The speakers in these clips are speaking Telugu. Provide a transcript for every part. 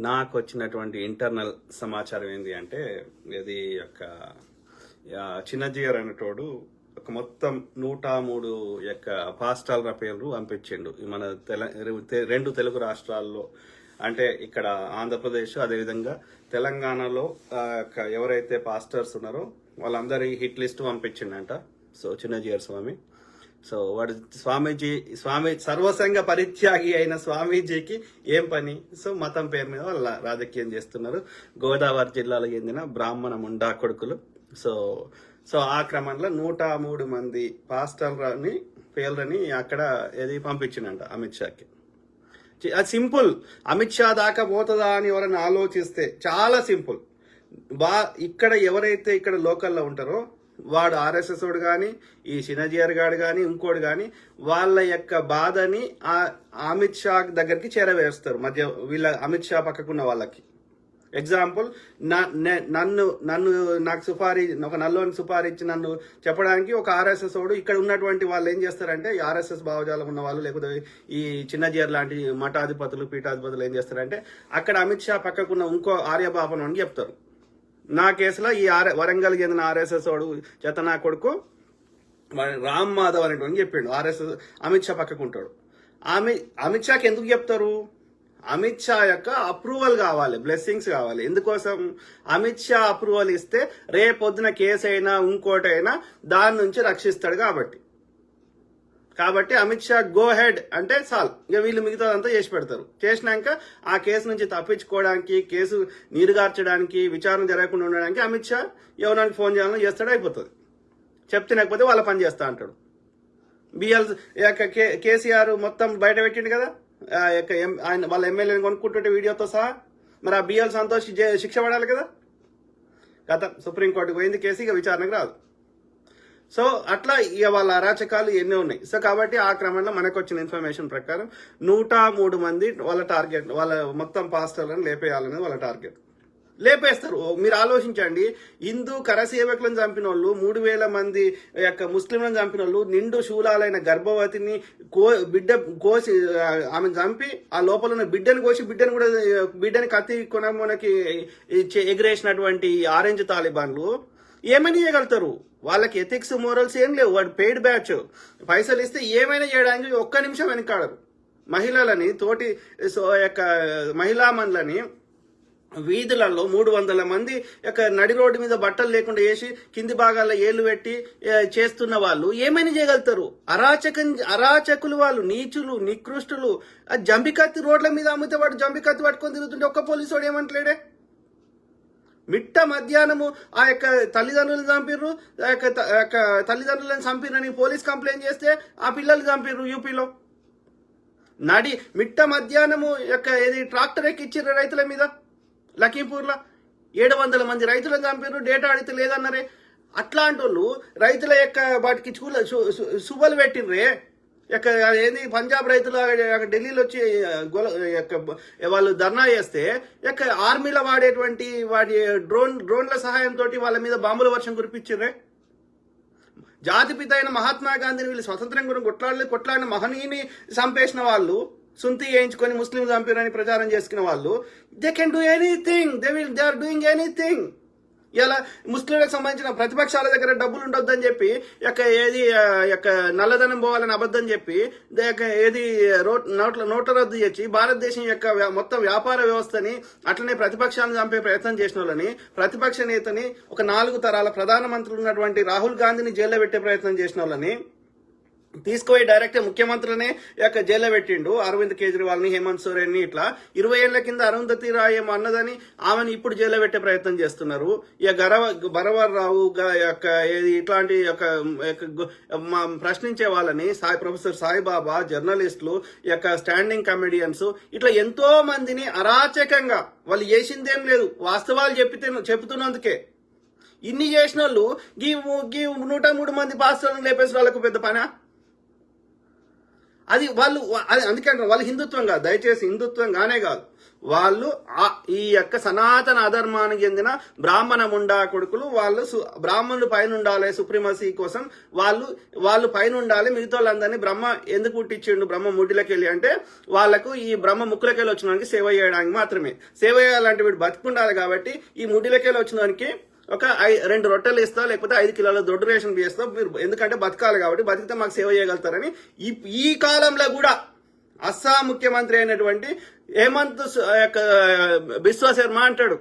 నాకు వచ్చినటువంటి ఇంటర్నల్ సమాచారం ఏంటి అంటే ఇది యొక్క చిన్నజీయర్ అనేటోడు ఒక మొత్తం 103 యొక్క పాస్టాల పేర్లు పంపించిండు మన రెండు తెలుగు రాష్ట్రాల్లో. అంటే ఇక్కడ ఆంధ్రప్రదేశ్ అదేవిధంగా తెలంగాణలో ఎవరైతే పాస్టర్స్ ఉన్నారో వాళ్ళందరి హిట్ లిస్ట్ పంపించిండంట. సో చిన్నజీయర్ స్వామి, సో వాడు స్వామి సర్వసంగ పరిత్యాగి అయిన స్వామీజీకి ఏం పని? సో మతం పేరు మీద వాళ్ళ రాజకీయం చేస్తున్నారు. గోదావరి జిల్లాలో చెందిన బ్రాహ్మణ ముండా కొడుకులు. సో ఆ క్రమంలో 103 మంది పాస్టర్లని పేర్లని అక్కడ ఏది పంపించిందంట అమిత్ షాకి. అది సింపుల్. అమిత్ షా దాకా పోతుందా అని ఎవరైనా ఆలోచిస్తే చాలా సింపుల్. ఇక్కడ ఎవరైతే ఇక్కడ లోకల్లో ఉంటారో వాడు ఆర్ఎస్ఎస్ వాడు కానీ, ఈ చిన్నజీఆర్ గాడు కానీ, ఇంకోడు కానీ వాళ్ళ యొక్క బాధని అమిత్ షా దగ్గరికి చేరవేస్తారు. మధ్య వీళ్ళ అమిత్ షా పక్కకున్న వాళ్ళకి. ఎగ్జాంపుల్, నాకు సుపారీ, ఒక నల్లోని సుపారీ ఇచ్చి నన్ను చెప్పడానికి ఒక ఆర్ఎస్ఎస్ వాడు ఇక్కడ ఉన్నటువంటి వాళ్ళు ఏం చేస్తారంటే, ఈ ఆర్ఎస్ఎస్ భావజాలం ఉన్న వాళ్ళు లేకపోతే ఈ చిన్నజీఆర్ లాంటి మఠాధిపతులు పీఠాధిపతులు ఏం చేస్తారంటే అక్కడ అమిత్ షా పక్కకున్న ఇంకో ఆర్యబాపను అని చెప్తారు. నా కేసులో ఈ వరంగల్ చెందిన ఆర్ఎస్ఎస్ వాడు చేతనా కొడుకు రామ్ మాధవ్ అనేటువంటి చెప్పిండు. ఆర్ఎస్ఎస్ అమిత్ షా పక్కకుంటాడు. అమిత్ షాకి ఎందుకు చెప్తారు? అమిత్ షా యొక్క అప్రూవల్ కావాలి, బ్లెస్సింగ్స్ కావాలి. ఎందుకోసం? అమిత్ షా అప్రూవల్ ఇస్తే రేపొద్దున కేసు అయినా ఇంకోటైనా దాని నుంచి రక్షిస్తాడు కాబట్టి అమిత్ షా గో హెడ్ అంటే చాలు, ఇక వీళ్ళు మిగతాదంతా చేసి పెడతారు. చేసినాక ఆ కేసు నుంచి తప్పించుకోవడానికి, కేసు నీరుగార్చడానికి, విచారణ జరగకుండా ఉండడానికి అమిత్ షా ఎవరికి ఫోన్ చేయాలని చేస్తాడు, అయిపోతుంది. చెప్తే వాళ్ళ పని చేస్తా అంటాడు. కేసీఆర్ మొత్తం బయట పెట్టిండు కదా ఆయన వాళ్ళ ఎమ్మెల్యేని కొనుక్కుంటుంటే వీడియోతో సహా. మరి ఆ బిఎల్ సంతోష్ శిక్ష పడాలి కదా. గత సుప్రీంకోర్టుకు పోయింది కేసు, ఇక విచారణకు రాదు. సో అట్లా ఇక వాళ్ళ అరాచకాలు ఎన్నో ఉన్నాయి. సో కాబట్టి ఆ క్రమంలో మనకు వచ్చిన ఇన్ఫర్మేషన్ ప్రకారం 103 మంది వాళ్ళ టార్గెట్, వాళ్ళ మొత్తం పాస్టర్లను లేపేయాలనేది వాళ్ళ టార్గెట్. లేపేస్తారు. మీరు ఆలోచించండి, హిందూ కరసేవకులను చంపిన వాళ్ళు, 3000 మంది యొక్క ముస్లింలను చంపిన వాళ్ళు, నిండు శూలాలైన గర్భవతిని కోసి ఆమెను చంపి ఆ లోపల ఉన్న బిడ్డను కోసి బిడ్డని కత్తి కొనకి ఎగిరేసినటువంటి ఆరెంజ్ తాలిబాన్లు ఏమని చేయగలుగుతారు? వాళ్ళకి ఎథిక్స్ మోరల్స్ ఏం లేవు. వాడు పెయిడ్ బ్యాచ్, పైసలు ఇస్తే ఏమైనా చేయడానికి ఒక్క నిమిషం వెనకాడరు. మహిళలని తోటి యొక్క మహిళామణులని వీధులలో 300 మంది యొక్క నడి రోడ్డు మీద బట్టలు లేకుండా వేసి కింది భాగాల్లో ఏళ్లు పెట్టి చేస్తున్న వాళ్ళు ఏమైనా చేయగలుగుతారు? అరాచకులు వాళ్ళు, నీచులు, నికృష్టులు. జంబికత్తి రోడ్ల మీద అమ్మితే వాడు జంబికత్తి పట్టుకొని తిరుగుతుంటే ఒక్క పోలీసు వాడు ఏమంటలేడే? మిట్ట మధ్యాహ్నము ఆ యొక్క తల్లిదండ్రులను చంపిర్రు, ఆ యొక్క తల్లిదండ్రులను చంపిరని పోలీస్ కంప్లైంట్ చేస్తే ఆ పిల్లలు చంపిర్రు యూపీలో. మిట్ట మధ్యాహ్నము యొక్క ఏది ట్రాక్టర్ ఎక్కిచ్చిర్రు రైతుల మీద లఖీంపూర్లో. 700 మంది రైతులను చంపిర్రు, డేటా అడిగితే లేదన్నారే. అట్లాంటి వాళ్ళు రైతుల యొక్క వాటికి సుబలు పెట్టిర్రే. ఏంది పంజాబ్ రైతులు ఢిల్లీలో వచ్చి వాళ్ళు ధర్నా చేస్తే ఆర్మీలో వాడేటువంటి డ్రోన్ల సహాయంతో వాళ్ళ మీద బాంబుల వర్షం కురిపించిర్రే. జాతిపిత అయిన మహాత్మా గాంధీని వీళ్ళు స్వతంత్రం గురించి కొట్లాడిన మహనీయుని చంపేసిన వాళ్ళు, సుంతి వేయించుకొని ముస్లిం చంపారని ప్రచారం చేసుకున్న వాళ్ళు, they can do anything, they are doing anything. ఇలా ముస్లింలకు సంబంధించిన ప్రతిపక్షాల దగ్గర డబ్బులు ఉండొద్దని చెప్పి నల్లధనం పోవాలని అబద్ధం చెప్పి ఏది నోట్ల రద్దు చేసి భారతదేశం యొక్క మొత్తం వ్యాపార వ్యవస్థని అట్లనే ప్రతిపక్షాలను చంపే ప్రయత్నం చేసిన వాళ్ళని, ప్రతిపక్ష నేతని, ఒక 4 తరాల ప్రధానమంత్రులు ఉన్నటువంటి రాహుల్ గాంధీని జైల్లో పెట్టే ప్రయత్నం చేసిన వాళ్ళని తీసుకుపోయి డైరెక్ట్ ముఖ్యమంత్రులనే జైల్లో పెట్టిండు. అరవింద్ కేజ్రీవాల్ ని, హేమంత్ సోరెన్ ని. ఇట్లా 20 ఏళ్ల కింద అరుంధతి రాయ్ ఏమో అన్నదని ఆమెను ఇప్పుడు జైల్లో పెట్టే ప్రయత్నం చేస్తున్నారు. బరవర్ రావు ఇట్లాంటి ప్రశ్నించే వాళ్ళని, ప్రొఫెసర్ సాయిబాబా, జర్నలిస్టులు, స్టాండింగ్ కమెడియన్స్, ఇట్లా ఎంతో మందిని అరాచకంగా వాళ్ళు చేసిందేం లేదు, వాస్తవాలు చెప్తున్నందుకే. ఇన్ని చేసిన వాళ్ళు 103 మంది పాస్టర్లను లేపేసిన వాళ్ళకు పెద్ద పనా? అది అందుకే వాళ్ళు హిందుత్వం కాదు, దయచేసి హిందుత్వం గానే కాదు. వాళ్ళు ఈ యొక్క సనాతన అధర్మానికి చెందిన బ్రాహ్మణ ముండా కొడుకులు వాళ్ళు బ్రాహ్మణులు పైన ఉండాలి సుప్రీమసీ కోసం వాళ్ళు పైన ఉండాలి, మిగతా వాళ్ళందరినీ బ్రహ్మ ఎందుకు పుట్టించిండు బ్రహ్మ ముడ్డిలోకి వెళ్ళి అంటే వాళ్ళకు ఈ బ్రహ్మ ముక్కులకి వెళ్ళి వచ్చిన సేవ చేయడానికి మాత్రమే. సేవ చేయాలంటే వీడు బతుకుండాలి కాబట్టి ఈ ముడ్డిలోకి వెళ్ళి వచ్చిన వానికి ఒక 2 రొట్టెలు ఇస్తా, లేకపోతే 5 కిలోల దొడ్డు రేషన్ చేస్తా, మీరు ఎందుకంటే బతకాలి కాబట్టి బతికితే మాకు సేవ చేయగలుగుతారని ఈ కాలంలో కూడా అస్సాం ముఖ్యమంత్రి అయినటువంటి హేమంత్ బిశ్వ శర్మ అంటాడు,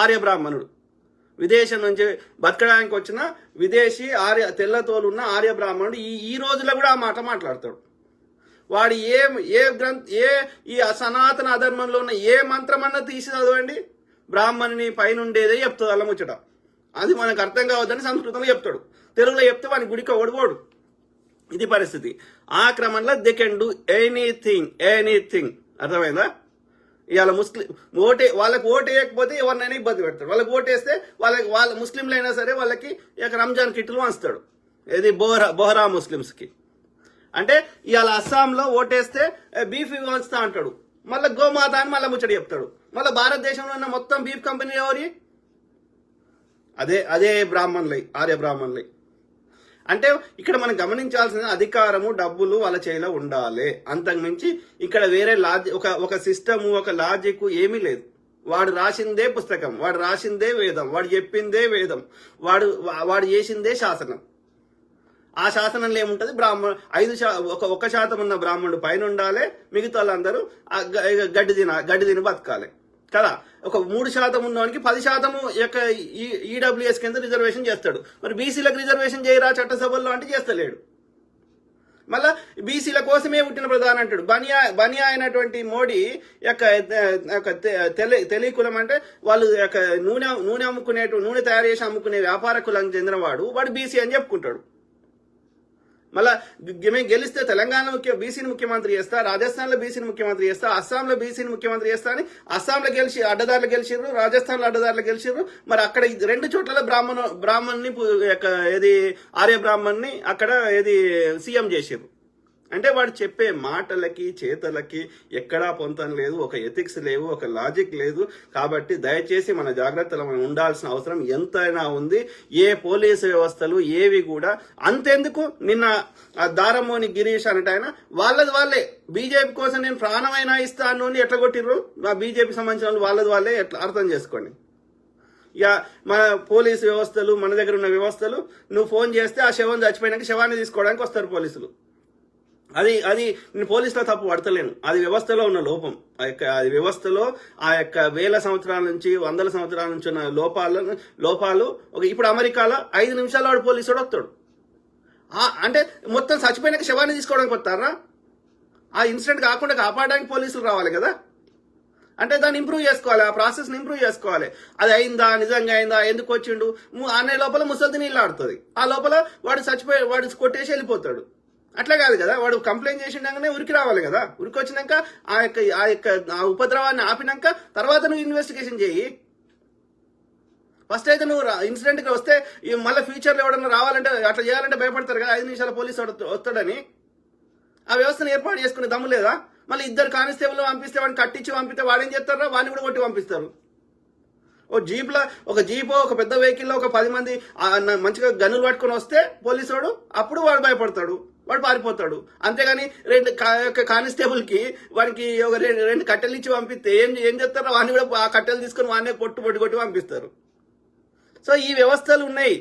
ఆర్య బ్రాహ్మణుడు, విదేశం నుంచి బతకడానికి వచ్చిన విదేశీ తెల్లతోలు ఉన్న ఆర్య బ్రాహ్మణుడు ఈ రోజులో కూడా ఆ మాట మాట్లాడతాడు. వాడు ఈ సనాతన అధర్మంలో ఉన్న ఏ మంత్రమన్నా తీసి చదవండి, బ్రాహ్మణుని పైనుండేదే చెప్తుంది అలా ముచ్చట. అది మనకు అర్థం కావద్దని సంస్కృతంలో చెప్తాడు, తెలుగులో చెప్తే వాని గుడికి ఓడిపోడు. ఇది పరిస్థితి. ఆ క్రమంలో దే కెన్ డూ ఎనీథింగ్. అర్థమైందా? ఇవాళ వాళ్ళకి ఓటు వేయకపోతే ఎవరినైనా ఇబ్బంది పెడతాడు. వాళ్ళకి ఓటు వేస్తే వాళ్ళ ముస్లింలు అయినా సరే వాళ్ళకి రంజాన్ కిట్లు వంచుతాడు. ఇది బోహరా ముస్లిమ్స్కి. అంటే ఇవాళ అస్సాంలో ఓటేస్తే బీఫ్ వంచుతా అంటాడు, మళ్ళీ గోమాత అని మళ్ళీ ముచ్చడి చెప్తాడు. మళ్ళీ భారతదేశంలో ఉన్న మొత్తం బీఫ్ కంపెనీ ఎవరి? అదే బ్రాహ్మణులై, ఆర్య బ్రాహ్మణులై. అంటే ఇక్కడ మనం గమనించాల్సిన అధికారము డబ్బులు వాళ్ళ చేతిలో ఉండాలి. అంతకుమించి ఇక్కడ వేరే ఒక సిస్టము ఒక లాజిక్ ఏమీ లేదు. వాడు రాసిందే పుస్తకం, వాడు రాసిందే వేదం, వాడు చెప్పిందే వేదం, వాడు చేసిందే శాసనం. ఆ శాసనంలో ఏముంటది? 1% ఉన్న బ్రాహ్మణుడు పైన ఉండాలి, మిగతా వాళ్ళందరూ గడ్డి తిని బతకాలి కదా. ఒక 3% ఉన్నవానికి 10% యొక్క ఈడబ్ల్యూఎస్ కింద రిజర్వేషన్ చేస్తాడు. మరి బీసీలకు రిజర్వేషన్ చేయరా చట్టసభల్లో అంటే చేస్తలేడు. మళ్ళా బీసీల కోసమే పుట్టిన ప్రధాని అంటాడు. బనియా అయినటువంటి మోడీ యొక్క తెలియకులం అంటే వాళ్ళు యొక్క నూనె తయారు చేసి అమ్ముకునే వ్యాపార కులానికి చెందిన వాడు బీసీ అని చెప్పుకుంటాడు. మళ్ళా మేము గెలిస్తే తెలంగాణ బీసీని ముఖ్యమంత్రి చేస్తా, రాజస్థాన్లో బీసీని ముఖ్యమంత్రి చేస్తా, అస్సాంలో బీసీని ముఖ్యమంత్రి చేస్తా అని అస్సాంలో అడ్డదారులు గెలిచిర్రు, రాజస్థాన్లో అడ్డదారులు గెలిచిర్రు. మరి అక్కడ 2 చోట్ల బ్రాహ్మణ్ని ఆర్య బ్రాహ్మణ్ని అక్కడ సీఎం చేసిర్రు. అంటే వాడు చెప్పే మాటలకి చేతలకి ఎక్కడా పొంతం లేదు, ఒక ఎథిక్స్ లేవు, ఒక లాజిక్ లేదు. కాబట్టి దయచేసి మన జాగ్రత్తలో మనం ఉండాల్సిన అవసరం ఎంతైనా ఉంది. ఏ పోలీసు వ్యవస్థలు ఏవి కూడా అంతెందుకు. నిన్న దారమోని గిరీష్ అనట ఆయన వాళ్ళే బీజేపీ కోసం నేను ప్రాణమైనా ఇస్తాను అని ఎట్లా కొట్టిర్రు ఆ బీజేపీ సంబంధించిన వాళ్ళే ఎట్లా అర్థం చేసుకోండి. ఇక మన పోలీసు వ్యవస్థలు, మన దగ్గర ఉన్న వ్యవస్థలు, నువ్వు ఫోన్ చేస్తే ఆ శవం చచ్చిపోయినాక శవాన్ని తీసుకోవడానికి వస్తారు పోలీసులు. అది నేను పోలీసులో తప్పు పడతలేను, అది వ్యవస్థలో ఉన్న లోపం. అది వ్యవస్థలో ఆ యొక్క 1000 సంవత్సరాల నుంచి 100 సంవత్సరాల నుంచి ఉన్న లోపాలు. ఇప్పుడు అమెరికాలో 5 నిమిషాల్లో వాడు పోలీసుడు వస్తాడు. అంటే మొత్తం చచ్చిపోయినాక శవాన్ని తీసుకోవడానికి వస్తారా? ఆ ఇన్సిడెంట్ కాకుండా కాపాడడానికి పోలీసులు రావాలి కదా. అంటే దాన్ని ఇంప్రూవ్ చేసుకోవాలి, ఆ ప్రాసెస్ని ఇంప్రూవ్ చేసుకోవాలి. అది అయిందా, నిజంగా అయిందా, ఎందుకు వచ్చిండు అనే లోపల ముసలిది నీళ్ళు ఆడుతుంది. ఆ లోపల వాడు కొట్టేసి వెళ్ళిపోతాడు. అట్లా కాదు కదా, వాడు కంప్లైంట్ చేసిండగానే ఉరికి రావాలి కదా. ఉరికి వచ్చినాక ఆ యొక్క ఉపద్రవాన్ని ఆపినాక తర్వాత నువ్వు ఇన్వెస్టిగేషన్ చేయి. ఫస్ట్ అయితే నువ్వు ఇన్సిడెంట్కి వస్తే మళ్ళీ ఫ్యూచర్లో ఎవడన్నా రావాలంటే అట్లా చేయాలంటే భయపడతారు కదా. 5 నిమిషాల పోలీసు వస్తాడని ఆ వ్యవస్థను ఏర్పాటు చేసుకునే దమ్ము లేదా? మళ్ళీ 2 కానిస్టేబుల్ పంపిస్తే వాడిని కట్టించి పంపిస్తే వాడేం చేస్తారా? వాడిని కూడా కొట్టి పంపిస్తారు. ఒక జీపో ఒక పెద్ద వెహికల్లో ఒక 10 మంది మంచిగా గన్నులు పట్టుకుని వస్తే పోలీసు వాడు అప్పుడు వాడు భయపడతాడు, వాడు పారిపోతాడు. అంతేగాని 2 కానిస్టేబుల్ కి వాడికి ఒక 2 కట్టెలు ఇచ్చి పంపిస్తే ఏం చేస్తారో వాడిని కూడా ఆ కట్టెలు తీసుకుని వాడినే కొట్టి పంపిస్తారు. సో ఈ వ్యవస్థలు ఉన్నాయి.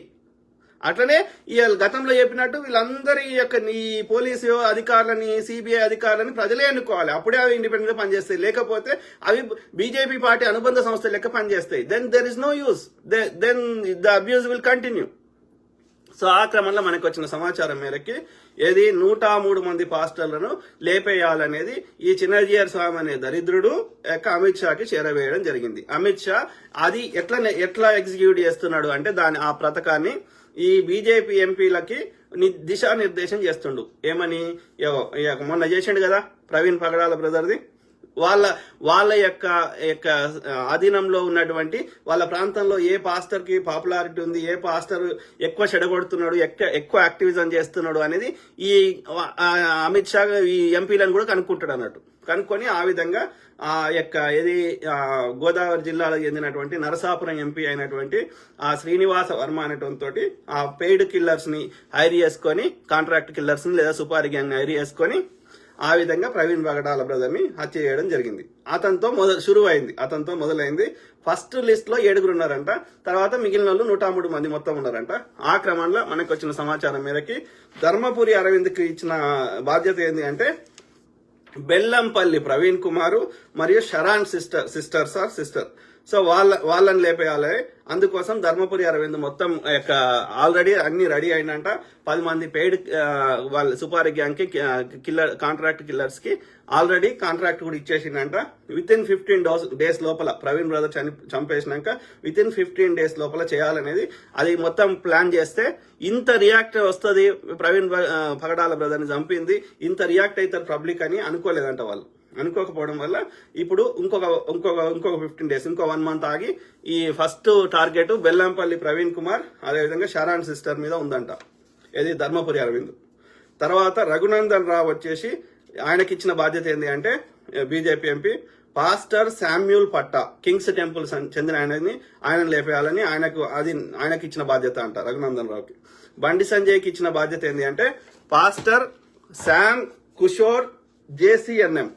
అట్లనే ఈ గతంలో చెప్పినట్టు వీళ్ళందరి యొక్క ఈ పోలీసు అధికారులని, సిబిఐ అధికారులని ప్రజలే ఎన్నుకోవాలి. అప్పుడే అవి ఇండిపెండెంట్ గా పనిచేస్తాయి. లేకపోతే అవి బీజేపీ పార్టీ అనుబంధ సంస్థల లెక్క పనిచేస్తాయి. Then there is no use, then the abuse will continue. So ఆ క్రమంలో మనకు వచ్చిన సమాచారం మేరకి 103 మంది పాస్టర్లను లేపేయాలనేది ఈ చిన్నజీఆర్ స్వామి అనే దరిద్రుడు అమిత్ షాకి చేరవేయడం జరిగింది. అమిత్ షా అది ఎట్లా ఎగ్జిక్యూట్ చేస్తున్నాడు అంటే ఆ పథకాన్ని ఈ బీజేపీ ఎంపీలకి దిశానిర్దేశం చేస్తుండు. ఏమని మొన్న చేసిండు కదా ప్రవీణ్ పగడాల బ్రదర్ది. వాళ్ళ యొక్క అధీనంలో ఉన్నటువంటి వాళ్ళ ప్రాంతంలో ఏ పాస్టర్ కి పాపులారిటీ ఉంది, ఏ పాస్టర్ ఎక్కువ చెడగొడుతున్నాడు, ఎక్కువ యాక్టివిజం చేస్తున్నాడు అనేది ఈ అమిత్ షా ఈ ఎంపీలను కూడా కనుక్కుంటాడు అన్నట్టు. కనుక్కొని ఆ విధంగా ఆ యొక్క ఇది గోదావరి జిల్లాలో చెందినటువంటి నరసాపురం ఎంపీ అయినటువంటి ఆ శ్రీనివాస వర్మ అనేటువంటి ఆ పెయిడ్ కిల్లర్స్ ని హైర్ చేసుకొని, కాంట్రాక్ట్ కిల్లర్స్ ని లేదా సుపారీ గ్యాంగ్ ని హైర్ చేసుకొని ఆ విధంగా ప్రవీణ్ పగడాల బ్రదర్ ని హత్య చేయడం జరిగింది. అతనితో మొదలైంది. ఫస్ట్ లిస్ట్ లో 7 ఉన్నారంట. తర్వాత మిగిలిన వాళ్ళు 103 మంది మొత్తం ఉన్నారంట. ఆ క్రమంలో మనకు వచ్చిన సమాచారం మేరకి ధర్మపురి అరవింద్కి ఇచ్చిన బాధ్యత ఏంటి అంటే బెల్లంపల్లి ప్రవీణ్ కుమారు మరియు షరాన్ సిస్టర్. సో వాళ్ళని లేపేయాలి. అందుకోసం ధర్మపురి అరవింద్ మొత్తం యొక్క ఆల్రెడీ అన్ని రెడీ అయినంట. 10 మంది పెయిడ్ వాళ్ళ సుపారీ గ్యాంగ్ కి కాంట్రాక్ట్ కిల్లర్స్ కి ఆల్రెడీ కాంట్రాక్ట్ కూడా ఇచ్చేసిందంట. వితిన్ 15 days లోపల ప్రవీణ్ బ్రదర్ చంపేసినాక వితిన్ 15 days లోపల చేయాలనేది అది మొత్తం ప్లాన్ చేస్తే ఇంత రియాక్ట్ వస్తుంది. ప్రవీణ్ పగడాల బ్రదర్ ని చంపింది ఇంత రియాక్ట్ అవుతారు పబ్లిక్ అని అనుకోలేదంట. వాళ్ళు అనుకోకపోవడం వల్ల ఇప్పుడు ఇంకొక 15 days, ఇంకో 1 month ఆగి ఈ ఫస్ట్ టార్గెట్ బెల్లంపల్లి ప్రవీణ్ కుమార్ అదేవిధంగా షరాన్ సిస్టర్ మీద ఉందంట. ఇది ధర్మపురి అరవింద్. తర్వాత రఘునందన్ రావు వచ్చేసి ఆయనకి ఇచ్చిన బాధ్యత ఏంటి అంటే బీజేపీ ఎంపీ పాస్టర్ శామ్యూల్ పట్టా కింగ్స్ టెంపుల్ చెందిన ఆయనను లేపేయాలని ఆయనకి ఇచ్చిన బాధ్యత అంట రఘునందన్ రావుకి. బండి సంజయ్కి ఇచ్చిన బాధ్యత ఏంటి అంటే పాస్టర్ శామ్ కుషోర్ జేసీఎన్ఎం.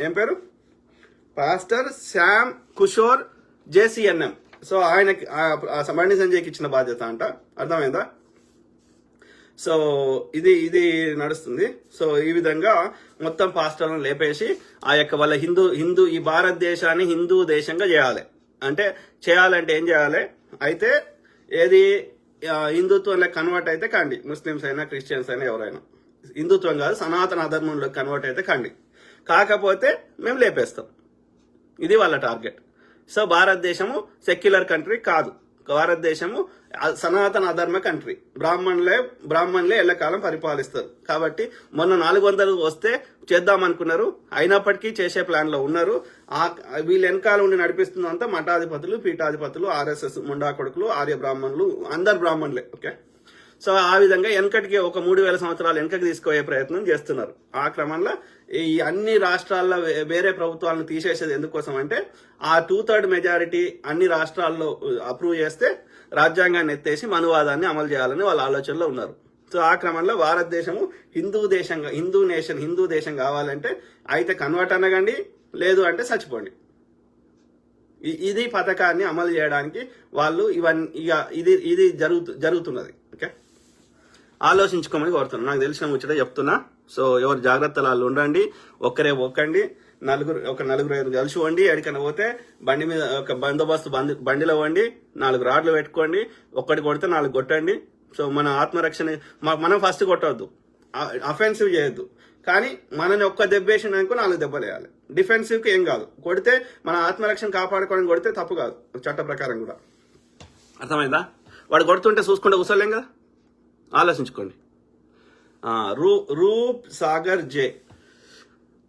ఏం పేరు? Pastor Sam Kishore JCNM. So ఆయనకి బండి సంజయ్కి ఇచ్చిన బాధ్యత అంట. అర్థమైందా? సో ఇది నడుస్తుంది. సో ఈ విధంగా మొత్తం పాస్టర్లను లేపేసి ఆ యొక్క వాళ్ళ హిందూ ఈ భారతదేశాన్ని హిందూ దేశంగా చేయాలంటే ఏం చేయాలి అయితే ఏది హిందుత్వంలో కన్వర్ట్ అయితే కండి, ముస్లిమ్స్ అయినా క్రిస్టియన్స్ అయినా ఎవరైనా, హిందుత్వం కాదు సనాతన అధర్మంలో కన్వర్ట్ అయితే కండి, కాకపోతే మేము లేపేస్తాం. ఇది వాళ్ళ టార్గెట్. సో భారతదేశము సెక్యులర్ కంట్రీ కాదు, భారతదేశము సనాతన అధర్మ కంట్రీ. బ్రాహ్మణులే ఎల్లకాలం పరిపాలిస్తారు. కాబట్టి మొన్న 400 వస్తే చేద్దామనుకున్నారు, అయినప్పటికీ చేసే ప్లాన్ లో ఉన్నారు. వీళ్ళు వెనకాల ఉండి నడిపిస్తుందంతా మఠాధిపతులు, పీఠాధిపతులు, RSS ముండా కొడుకులు, ఆర్య బ్రాహ్మణులు, అందరు బ్రాహ్మణులే. ఓకే. సో ఆ విధంగా వెనకటికి ఒక 3000 సంవత్సరాలు వెనకకి తీసుకుపోయే ప్రయత్నం చేస్తున్నారు. ఆ క్రమంలో ఈ అన్ని రాష్ట్రాల్లో వేరే ప్రభుత్వాలను తీసేసేది ఎందుకోసం అంటే ఆ 2/3 మెజారిటీ అన్ని రాష్ట్రాల్లో అప్రూవ్ చేస్తే రాజ్యాంగాన్ని ఎత్తేసి మనువాదాన్ని అమలు చేయాలని వాళ్ళ ఆలోచనలో ఉన్నారు. సో ఆ క్రమంలో భారతదేశము హిందూ దేశం కావాలంటే అయితే కన్వర్ట్ అనగండి, లేదు అంటే చచ్చిపోండి. ఇది పథకాన్ని అమలు చేయడానికి వాళ్ళు ఇది జరుగుతున్నది. ఓకే, ఆలోచించుకోమని కోరుతున్నాను. నాకు తెలిసిన ముచ్చట చెప్తున్నా. సో ఎవరు జాగ్రత్తలు వాళ్ళు ఉండండి. ఒక్కరే ఒక్కండి, నలుగురు కలిసి వండి. ఎక్కడికైనా పోతే బండి మీద ఒక బందోబస్తు బండిలో వండి 4 రాడ్లు పెట్టుకోండి. ఒక్కటి కొడితే 4 కొట్టండి. సో మన ఆత్మరక్షణ మనం ఫస్ట్ కొట్టవద్దు, అఫెన్సివ్ చేయొద్దు. కానీ మనని ఒక్క దెబ్బేసినాక 4 దెబ్బలు వేయాలి. డిఫెన్సివ్ కి ఏం కాదు, కొడితే మన ఆత్మరక్షణ కాపాడుకోవడానికి కొడితే తప్పు కాదు చట్ట ప్రకారం కూడా. అర్థమైందా? వాడు కొడుతుంటే చూసుకుంటే కూర్చోలేం కదా, ఆలోచించుకోండి. రూప్ సాగర్ జే,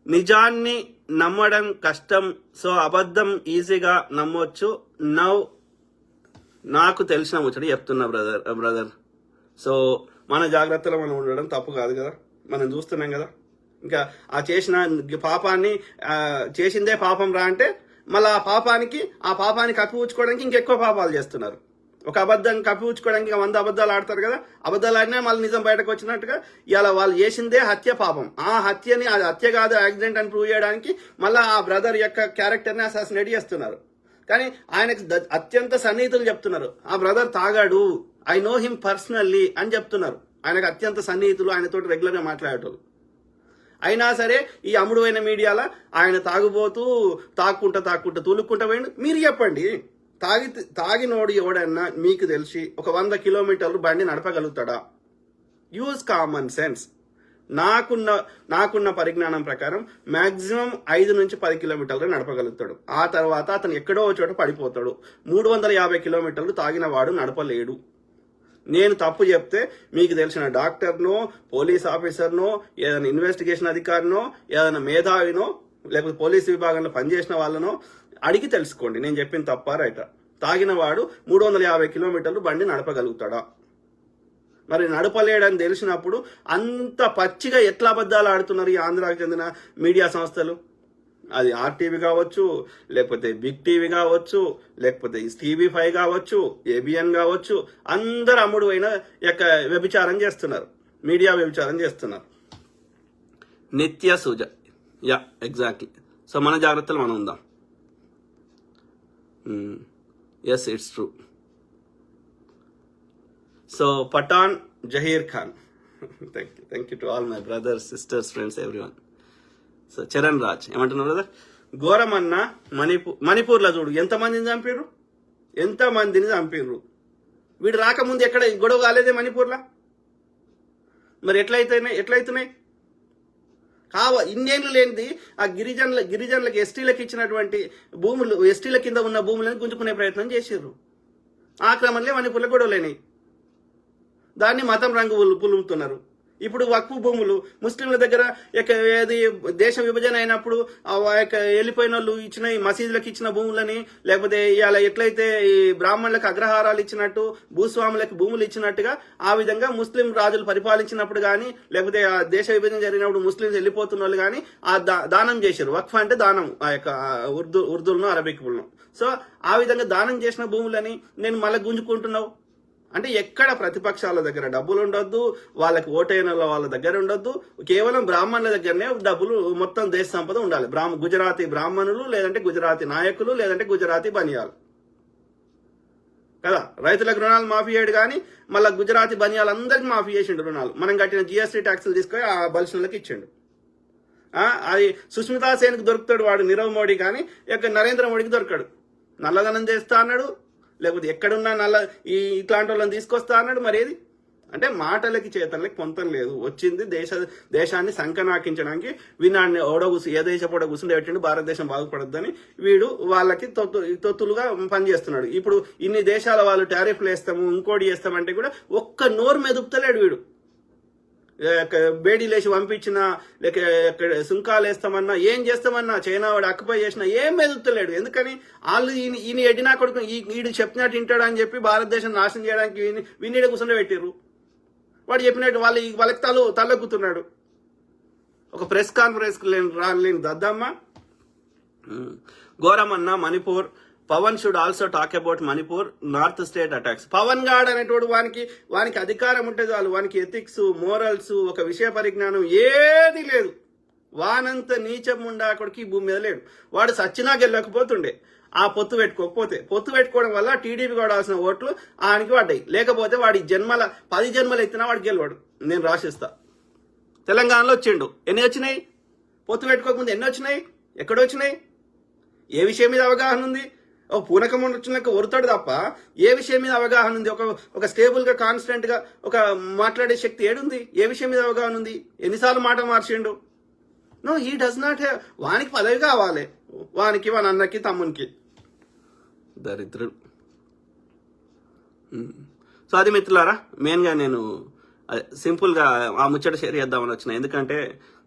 నిజాన్ని నమ్మడం కష్టం, సో అబద్ధం ఈజీగా నమ్మొచ్చు. నాకు తెలిసిన ముచ్చట చెప్తున్నా బ్రదర్. సో మన జాగ్రత్తలో మనం ఉండడం తప్పు కాదు కదా, మనం చూస్తున్నాం కదా. ఇంకా ఆ చేసిన పాపాన్ని చేసిందే పాపం రా అంటే మళ్ళీ ఆ పాపాన్ని కప్పిపుచ్చుకోవడానికి ఇంకెక్కువ పాపాలు చేస్తున్నారు. ఒక అబద్ధం కప్పిపుచ్చుకోవడానికి 100 అబద్ధాలు ఆడతారు కదా, అబద్ధాలు ఆడినా మళ్ళీ నిజం బయటకు వచ్చినట్టుగా ఇలా వాళ్ళు చేసిందే హత్య పాపం. ఆ హత్యని అది హత్య కాదు యాక్సిడెంట్ అని ప్రూవ్ చేయడానికి మళ్ళీ ఆ బ్రదర్ యొక్క క్యారెక్టర్ని అసాసినేట్ చేస్తున్నారు. కానీ ఆయనకు అత్యంత సన్నిహితులు చెప్తున్నారు ఆ బ్రదర్ తాగాడు, ఐ నో హిమ్ పర్సనల్లీ అని చెప్తున్నారు. ఆయనకు అత్యంత సన్నిహితులు, ఆయనతోటి రెగ్యులర్గా మాట్లాడేటోళ్ళు. అయినా సరే ఈ అమ్ముడువైన మీడియాలో ఆయన తాగుకుంటా తూలుక్కుంటా పోయిండు. మీరు చెప్పండి, తాగినోడు ఎవడన్నా మీకు తెలిసి ఒక 100 కిలోమీటర్లు బండి నడపగలుగుతాడా? Use common sense. నాకున్న పరిజ్ఞానం ప్రకారం మాక్సిమం 5 నుంచి 10 కిలోమీటర్లు నడపగలుగుతాడు. ఆ తర్వాత అతను ఎక్కడో చోట పడిపోతాడు. 350 కిలోమీటర్లు తాగిన వాడు నడపలేడు. నేను తప్పు చెప్తే మీకు తెలిసిన డాక్టర్నో, పోలీస్ ఆఫీసర్నో, ఏదైనా ఇన్వెస్టిగేషన్ అధికారినో, ఏదైనా మేధావినో, లేకపోతే పోలీస్ విభాగంలో పనిచేసిన వాళ్ళనో అడిగి తెలుసుకోండి నేను చెప్పిన తప్ప రైటా. తాగిన వాడు 350 కిలోమీటర్లు బండి నడపగలుగుతాడా? మరి నడపలేడని తెలిసినప్పుడు అంత పచ్చిగా ఎట్లా అబద్ధాలు ఆడుతున్నారు ఈ ఆంధ్రాకు చెందిన మీడియా సంస్థలు? అది ఆర్టీవీ కావచ్చు, లేకపోతే బిగ్ టీవీ కావచ్చు, లేకపోతే TV5 కావచ్చు, ABN కావచ్చు, అందరు అమ్ముడు అయిన యొక్క వ్యభిచారం చేస్తున్నారు, మీడియా వ్యభిచారం చేస్తున్నారు. నిత్య సూజ, యా ఎగ్జాక్ట్లీ. సో మన జాగ్రత్తలు మనం ఉందాం. Yes, it's true. So Pathan Zaheer Khan, thank you to all my brothers, sisters, friends, everyone. So Charan Raj ఏమంటున్నారు బ్రదర్? ఘోరమన్న మణిపూర్లో చూడు ఎంతమందిని చంపిర్రు. వీడు రాకముందు ఎక్కడ గొడవ కాలేదే మణిపూర్లో? మరి ఎట్లయితున్నాయి? ఇన్నేళ్ళు లేనిది ఆ గిరిజనులకు ఎస్టీలకు ఇచ్చినటువంటి భూములు, ఎస్టీల కింద ఉన్న భూములను గుంజుకునే ప్రయత్నం చేసిర్రు. ఆ క్రమంలో మణిపూర్లో గొడవలేనాయి. దాన్ని మతం రంగు పులుముతున్నారు. ఇప్పుడు వక్ఫ్ భూములు ముస్లింల దగ్గర ఏది దేశ విభజన అయినప్పుడు వెళ్ళిపోయిన వాళ్ళు ఇచ్చిన మసీదులకు ఇచ్చిన భూములని, లేకపోతే ఇవాళ ఎట్లయితే ఈ బ్రాహ్మణులకు అగ్రహారాలు ఇచ్చినట్టు, భూస్వాములకు భూములు ఇచ్చినట్టుగా ఆ విధంగా ముస్లిం రాజులు పరిపాలించినప్పుడు కానీ, లేకపోతే ఆ దేశ విభజన జరిగినప్పుడు ముస్లింస్ వెళ్ళిపోతున్న వాళ్ళు కానీ ఆ దానం చేశారు. వక్ఫ్ అంటే దానం, ఆ యొక్క ఉర్దూలను అరబిక్లను. సో ఆ విధంగా దానం చేసిన భూములని నేను మళ్ళీ గుంజుకుంటున్నావు అంటే ఎక్కడ ప్రతిపక్షాల దగ్గర డబ్బులు ఉండొద్దు, వాళ్ళకి ఓటైన వాళ్ళ దగ్గర ఉండొద్దు, కేవలం బ్రాహ్మణుల దగ్గరనే డబ్బులు, మొత్తం దేశ సంపద ఉండాలి. గుజరాతీ బ్రాహ్మణులు, లేదంటే గుజరాతీ నాయకులు, లేదంటే గుజరాతీ బనియాలు కదా. రైతులకు రుణాలు మాఫీ అయ్యాడు కానీ మళ్ళీ గుజరాతీ బనియాలందరికీ మాఫీ చేసిండు రుణాలు. మనం కట్టిన GST ట్యాక్సులు తీసుకొని ఆ బలిసినలకు ఇచ్చిండు. అది సుష్మితా సేన్కి దొరుకుతాడు వాడు నీరవ్ మోడీ, కానీ నరేంద్ర మోడీకి దొరకడు. నల్లధనం చేస్తా అన్నాడు, లేకపోతే ఎక్కడున్నా ఇట్లాంటి వాళ్ళని తీసుకొస్తా అన్నాడు. మరేది అంటే మాటలకి చేతలకి పొంతం లేదు. వచ్చింది దేశాన్ని సంకనాకించడానికి. వీనాన్ని ఏ దేశం కూడా కూర్చుంటే పెట్టిండు, భారతదేశం బాగుపడద్దని వీడు వాళ్ళకి తొత్తులుగా పనిచేస్తున్నాడు. ఇప్పుడు ఇన్ని దేశాల వాళ్ళు టారిఫ్లు వేస్తాము, ఇంకోటి చేస్తామంటే కూడా ఒక్క నోరు మెదుపుతలేడు వీడు. బేడీ లేచి పంపించిన, లేక సుంకాలు వేస్తామన్నా, ఏం చేస్తామన్నా, చైనా వాడు అక్కుపై చేసినా ఏం మెదుపుతలేడు. ఎందుకని? వాళ్ళు ఈయన ఎడ్డినా కొడుకు వీడు చెప్పినట్టు వింటాడు అని చెప్పి భారతదేశం నాశనం చేయడానికి వీడిని కూర్చుండే పెట్టిర్రు. వాడు చెప్పినట్టు వాళ్ళకి తలెక్కుతున్నాడు. ఒక ప్రెస్ కాన్ఫరెన్స్ రాలేని దద్దమ్మ. ఘోరమన్న Manipur, Pawan should also talk about Manipur north state attacks. Pawan గాడ్ అనేటోడు వానికి అధికారం ఉంటే చాలు, వానికి ఎథిక్స్, మోరల్స్, ఒక విషయ పరిజ్ఞానం ఏది లేదు. వానంత నీచం ఉండాకొడికి ఈ భూమి మీద లేడు. వాడు సచ్చినా గెలకపోతుండే ఆ పొత్తు పెట్టుకోవడం వల్ల టీడీపీ వాడాల్సిన ఓట్లు ఆయనకి పడ్డాయి. లేకపోతే వాడి 10 జన్మలు ఎత్తినా వాడు గెలవాడు. నేను రాసిస్తా. తెలంగాణలో వచ్చిండు, ఎన్ని వచ్చినాయి? పొత్తు పెట్టుకోకముందు ఎన్ని వచ్చినాయి? ఎక్కడొచ్చినాయి? ఏ విషయం మీద అవగాహన ఉంది? పూనకం వచ్చినాక ఒరుతాడు తప్ప ఏ విషయం మీద అవగాహన ఉంది? ఒక స్టేబుల్ గా, కాన్స్టెంట్ గా ఒక మాట్లాడే శక్తి ఏడుంది? ఏ విషయం మీద అవగాహన ఉంది? ఎన్నిసార్లు మాట మార్చిండు? No, he does not have. వానికి పదవి కావాలి, వానికి, వాని అన్నకి, తమ్మునికి. దరిద్రుడు. సో అది మిత్రులారా, మెయిన్గా నేను సింపుల్గా ఆ ముచ్చట షేర్ చేద్దామని వచ్చిన. ఎందుకంటే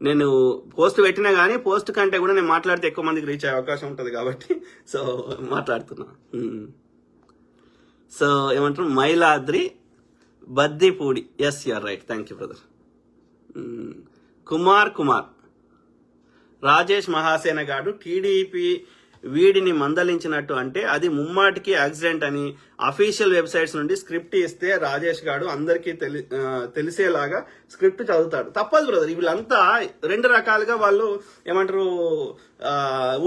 నేను పోస్ట్ పెట్టినా కానీ పోస్ట్ కంటే కూడా నేను మాట్లాడితే ఎక్కువ మందికి రీచ్ అయ్యే అవకాశం ఉంటుంది కాబట్టి సో మాట్లాడుతున్నా. సో ఏమంటారు, Myladri Baddipudi. Yes, you're right. Thank you brother. Kumar Rajesh Mahasena గారు టీడీపీ వీడిని మందలించినట్టు అంటే అది ముమ్మాటికి యాక్సిడెంట్ అని అఫీషియల్ వెబ్సైట్స్ నుండి స్క్రిప్ట్ ఇస్తే రాజేష్ గారు అందరికీ తెలిసేలాగా స్క్రిప్ట్ చదువుతాడు. తప్పదు బ్రదర్. వీళ్ళంతా 2 రకాలుగా వాళ్ళు ఏమంటారు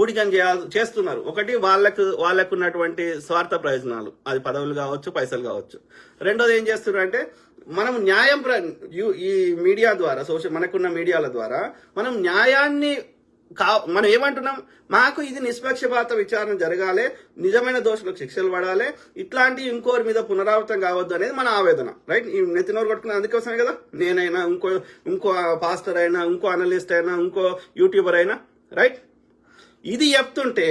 ఊడిగం చేస్తున్నారు. ఒకటి వాళ్ళకు ఉన్నటువంటి స్వార్థ ప్రయోజనాలు, అది పదవులు కావచ్చు, పైసలు కావచ్చు. రెండోది ఏం చేస్తున్నారు అంటే మనం న్యాయం ఈ మీడియా ద్వారా, మనకున్న మీడియాల ద్వారా మనం న్యాయాన్ని మనం ఏమంటున్నాం, మాకు ఇది నిష్పక్షపాత విచారణ జరగాలి, నిజమైన దోషులకు శిక్షలు పడాలి, ఇట్లాంటి ఇంకోరి మీద పునరావృతం కావద్దు అనేది మన ఆవేదన. రైట్? ఈ నెత్తినోరు కొట్టుకునే అందుకోసమే కదా నేనైనా, ఇంకో పాస్టర్ అయినా, ఇంకో అనలిస్ట్ అయినా, ఇంకో యూట్యూబర్ అయినా. రైట్? ఇది చెప్తుంటే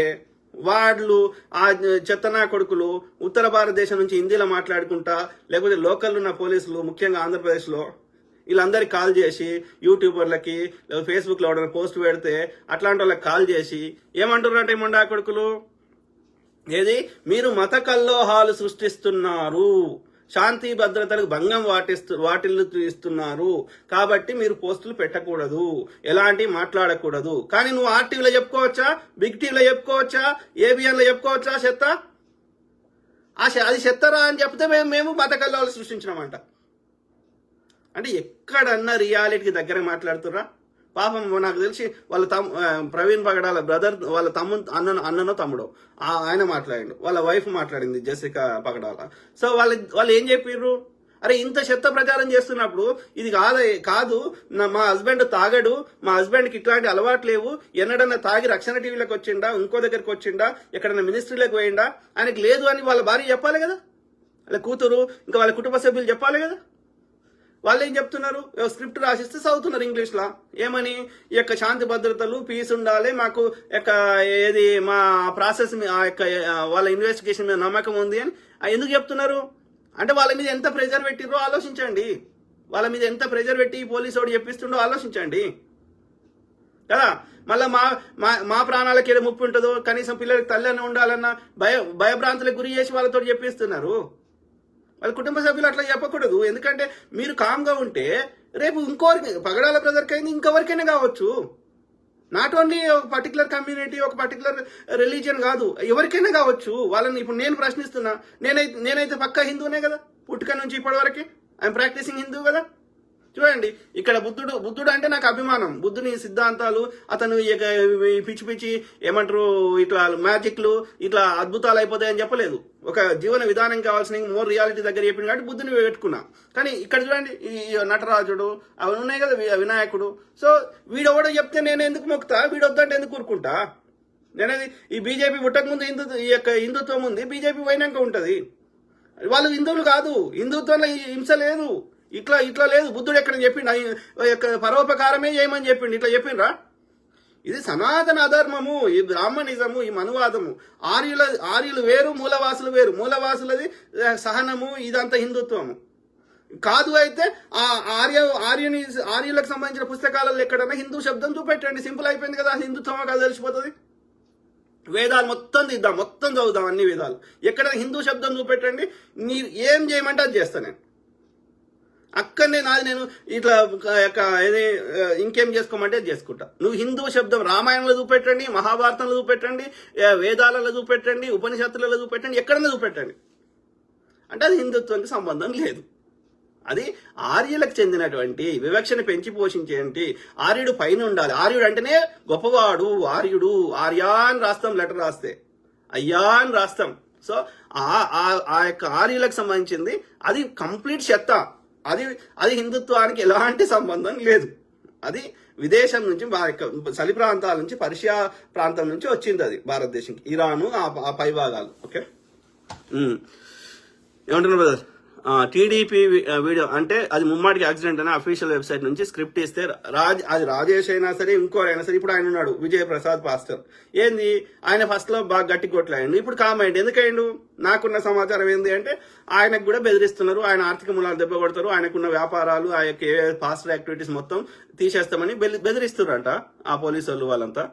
వాళ్ళు ఆ చెత్తనా కొడుకులు ఉత్తర భారతదేశం నుంచి హిందీలో మాట్లాడుకుంటా, లేకపోతే లోకల్ ఉన్న పోలీసులు ముఖ్యంగా ఆంధ్రప్రదేశ్లో వీళ్ళందరికి కాల్ చేసి, యూట్యూబర్లకి ఫేస్బుక్లో ఎవరైనా పోస్ట్ పెడితే అట్లాంటి వాళ్ళకి కాల్ చేసి ఏమంటున్నారంటే మొండా కొడుకులు, ఏది మీరు మత కల్లోహాలు సృష్టిస్తున్నారు, శాంతి భద్రతలకు భంగం వాటిల్లుతున్నారు. కాబట్టి మీరు పోస్టులు పెట్టకూడదు, ఎలాంటి మాట్లాడకూడదు. కానీ నువ్వు ఆర్టీవీలో చెప్పుకోవచ్చా, బిగ్ టీవీలో చెప్పుకోవచ్చా, ఏబిఎన్లో చెప్పుకోవచ్చా చెత్త? అది చెత్తరా అని చెప్తే మేము బతకల్లాలు సృష్టించినామంట. అంటే ఎక్కడన్నా రియాలిటీకి దగ్గర మాట్లాడుతురా? పాపం నాకు తెలిసి వాళ్ళ ప్రవీణ్ పగడాల బ్రదర్, వాళ్ళ అన్ననో తమ్ముడో ఆయన మాట్లాడిండు, వాళ్ళ వైఫ్ మాట్లాడింది జెసికా పగడాల. సో వాళ్ళు ఏం చెప్పిర్రు? అరే ఇంత చెత్త ప్రచారం చేస్తున్నప్పుడు ఇది కాదు, మా హస్బెండ్ తాగడు, మా హస్బెండ్కి ఇట్లాంటి అలవాటు లేవు, ఎన్నడన్నా తాగి రక్షణ టీవీలోకి వచ్చిండా, ఇంకో దగ్గరికి వచ్చిండా, ఎక్కడన్నా మినిస్ట్రీలోకి పోయిండా, ఆయనకి లేదు అని వాళ్ళ భార్య చెప్పాలి కదా, వాళ్ళ కూతురు ఇంకా వాళ్ళ కుటుంబ సభ్యులు చెప్పాలి కదా. వాళ్ళు ఏం చెప్తున్నారు? స్క్రిప్ట్ రాసిస్తే చదువుతున్నారు ఇంగ్లీష్లో. ఏమని? ఈ యొక్క శాంతి భద్రతలు, పీస్ ఉండాలి, మాకు ఏది మా ప్రాసెస్ వాళ్ళ ఇన్వెస్టిగేషన్ మీద నమ్మకం ఉంది అని ఎందుకు చెప్తున్నారు? అంటే వాళ్ళ మీద ఎంత ప్రెజర్ పెట్టిర్రో ఆలోచించండి. వాళ్ళ మీద ఎంత ప్రెజర్ పెట్టి పోలీసు వాడు చెప్పిస్తుండో ఆలోచించండి కదా. మళ్ళీ మా ప్రాణాలకు ఏదో ముప్పు ఉంటుందో, కనీసం పిల్లలకి తల్లి ఉండాలన్న భయభ్రాంతులకు గురి చేసి వాళ్ళతో చెప్పిస్తున్నారు. వాళ్ళ కుటుంబ సభ్యులు అట్లా చెప్పకూడదు. ఎందుకంటే మీరు కామ్గా ఉంటే రేపు ఇంకోరికి, పగడాల బ్రదర్కి అయింది ఇంకెవరికైనా కావచ్చు. నాట్ ఓన్లీ ఒక పర్టికులర్ కమ్యూనిటీ, ఒక పర్టికులర్ రిలీజియన్ కాదు, ఎవరికైనా కావచ్చు. వాళ్ళని ఇప్పుడు నేను ప్రశ్నిస్తున్నా, నేనైతే పక్కా హిందూనే కదా, పుట్టుక నుంచి ఇప్పటి వరకు ఐఎమ్ ప్రాక్టీసింగ్ హిందూ కదా. చూడండి, ఇక్కడ బుద్ధుడు అంటే నాకు అభిమానం. బుద్ధుని సిద్ధాంతాలు, అతను పిచ్చి పిచ్చి ఏమంటారు ఇట్లా మ్యాజిక్లు, ఇట్లా అద్భుతాలు అయిపోతాయని చెప్పలేదు. ఒక జీవన విధానం కావాల్సిన మోర్ రియాలిటీ దగ్గర చెప్పింది కాబట్టి బుద్ధుని పెట్టుకున్నా. కానీ ఇక్కడ చూడండి, ఈ నటరాజుడు అవి ఉన్నాయి కదా, వినాయకుడు. సో వీడెవడో చెప్తే నేను ఎందుకు మొక్కుతా, వీడొద్దంటే ఎందుకు కూరుకుంటా? నేనేది ఈ బీజేపీ పుట్టకముందు ఈ యొక్క హిందుత్వం ఉంది, బీజేపీ పోయినాక ఉంటుంది. వాళ్ళు హిందువులు కాదు, హిందుత్వంలో హింస లేదు, ఇట్లా లేదు. బుద్ధుడు ఎక్కడ చెప్పిండు? పరోపకారమే చేయమని చెప్పిండు. ఇట్లా చెప్పిండ్రా? ఇది సనాతన అధర్మము, ఈ బ్రాహ్మణిజము, ఈ మనువాదము. ఆర్యులు వేరు, మూలవాసులు వేరు. మూలవాసులది సహనము, ఇదంతా హిందుత్వము కాదు. అయితే ఆ ఆర్యులకు సంబంధించిన పుస్తకాలలో ఎక్కడన్నా హిందూ శబ్దం చూపెట్టండి, సింపుల్ అయిపోయింది కదా. హిందుత్వమో కదా తెలిసిపోతుంది. వేదాలు మొత్తం తీద్దాం, మొత్తం చదువుదాం, అన్ని వేదాలు. ఎక్కడైనా హిందూ శబ్దం చూపెట్టండి, మీరు ఏం చేయమంటే అది చేస్తాను నేను. అక్కడనే నేను ఇట్లా ఇంకేం చేసుకోమంటే చేసుకుంటా. నువ్వు హిందూ శబ్దం రామాయణంలో చూపెట్టండి, మహాభారతంలో చూపెట్టండి, వేదాలలో చూపెట్టండి, ఉపనిషత్తులలో చూపెట్టండి, ఎక్కడన్నా చూపెట్టండి. అంటే అది హిందుత్వానికి సంబంధం లేదు. అది ఆర్యులకు చెందినటువంటి వివక్షను పెంచి పోషించేంటి. ఆర్యుడు పైన ఉండాలి. ఆర్యుడు అంటేనే గొప్పవాడు, ఆర్యుడు. ఆర్యా అని రాస్తాం, లెటర్ రాస్తే అయ్యా అని రాస్తాం. సో ఆ యొక్క ఆర్యులకు సంబంధించింది అది కంప్లీట్ చెత్త. అది హిందుత్వానికి ఎలాంటి సంబంధం లేదు. అది విదేశం నుంచి, చలి ప్రాంతాల నుంచి, పర్షియా ప్రాంతం నుంచి వచ్చింది అది భారతదేశంకి, ఇరాను ఆ పై భాగాలు. ఓకే, ఏమంటున్నారు బ్రదర్? టీడీపీ వీడియో అంటే అది ముమ్మాటికి యాక్సిడెంట్ అని అఫీషియల్ వెబ్సైట్ నుంచి స్క్రిప్ట్ ఇస్తే అది రాజేష్ అయినా సరే, ఇంకోరైనా సరే, ఇప్పుడు ఆయన ఉన్నాడు విజయ్ ప్రసాద్ పాస్టర్. ఏంది ఆయన ఫస్ట్ లో బాగా గట్టి కొట్లాయండు, ఇప్పుడు కామెంట్ ఎందుకయ్యండు? నాకున్న సమాచారం ఏంది అంటే ఆయనకు కూడా బెదిరిస్తున్నారు, ఆయన ఆర్థిక మూలాలు దెబ్బ కొడతారు, ఆయనకున్న వ్యాపారాలు, ఆ యొక్క పాస్టర్ యాక్టివిటీస్ మొత్తం తీసేస్తామని బెదిరిస్తున్నారంట ఆ పోలీసు వాళ్ళు వాళ్ళంతా.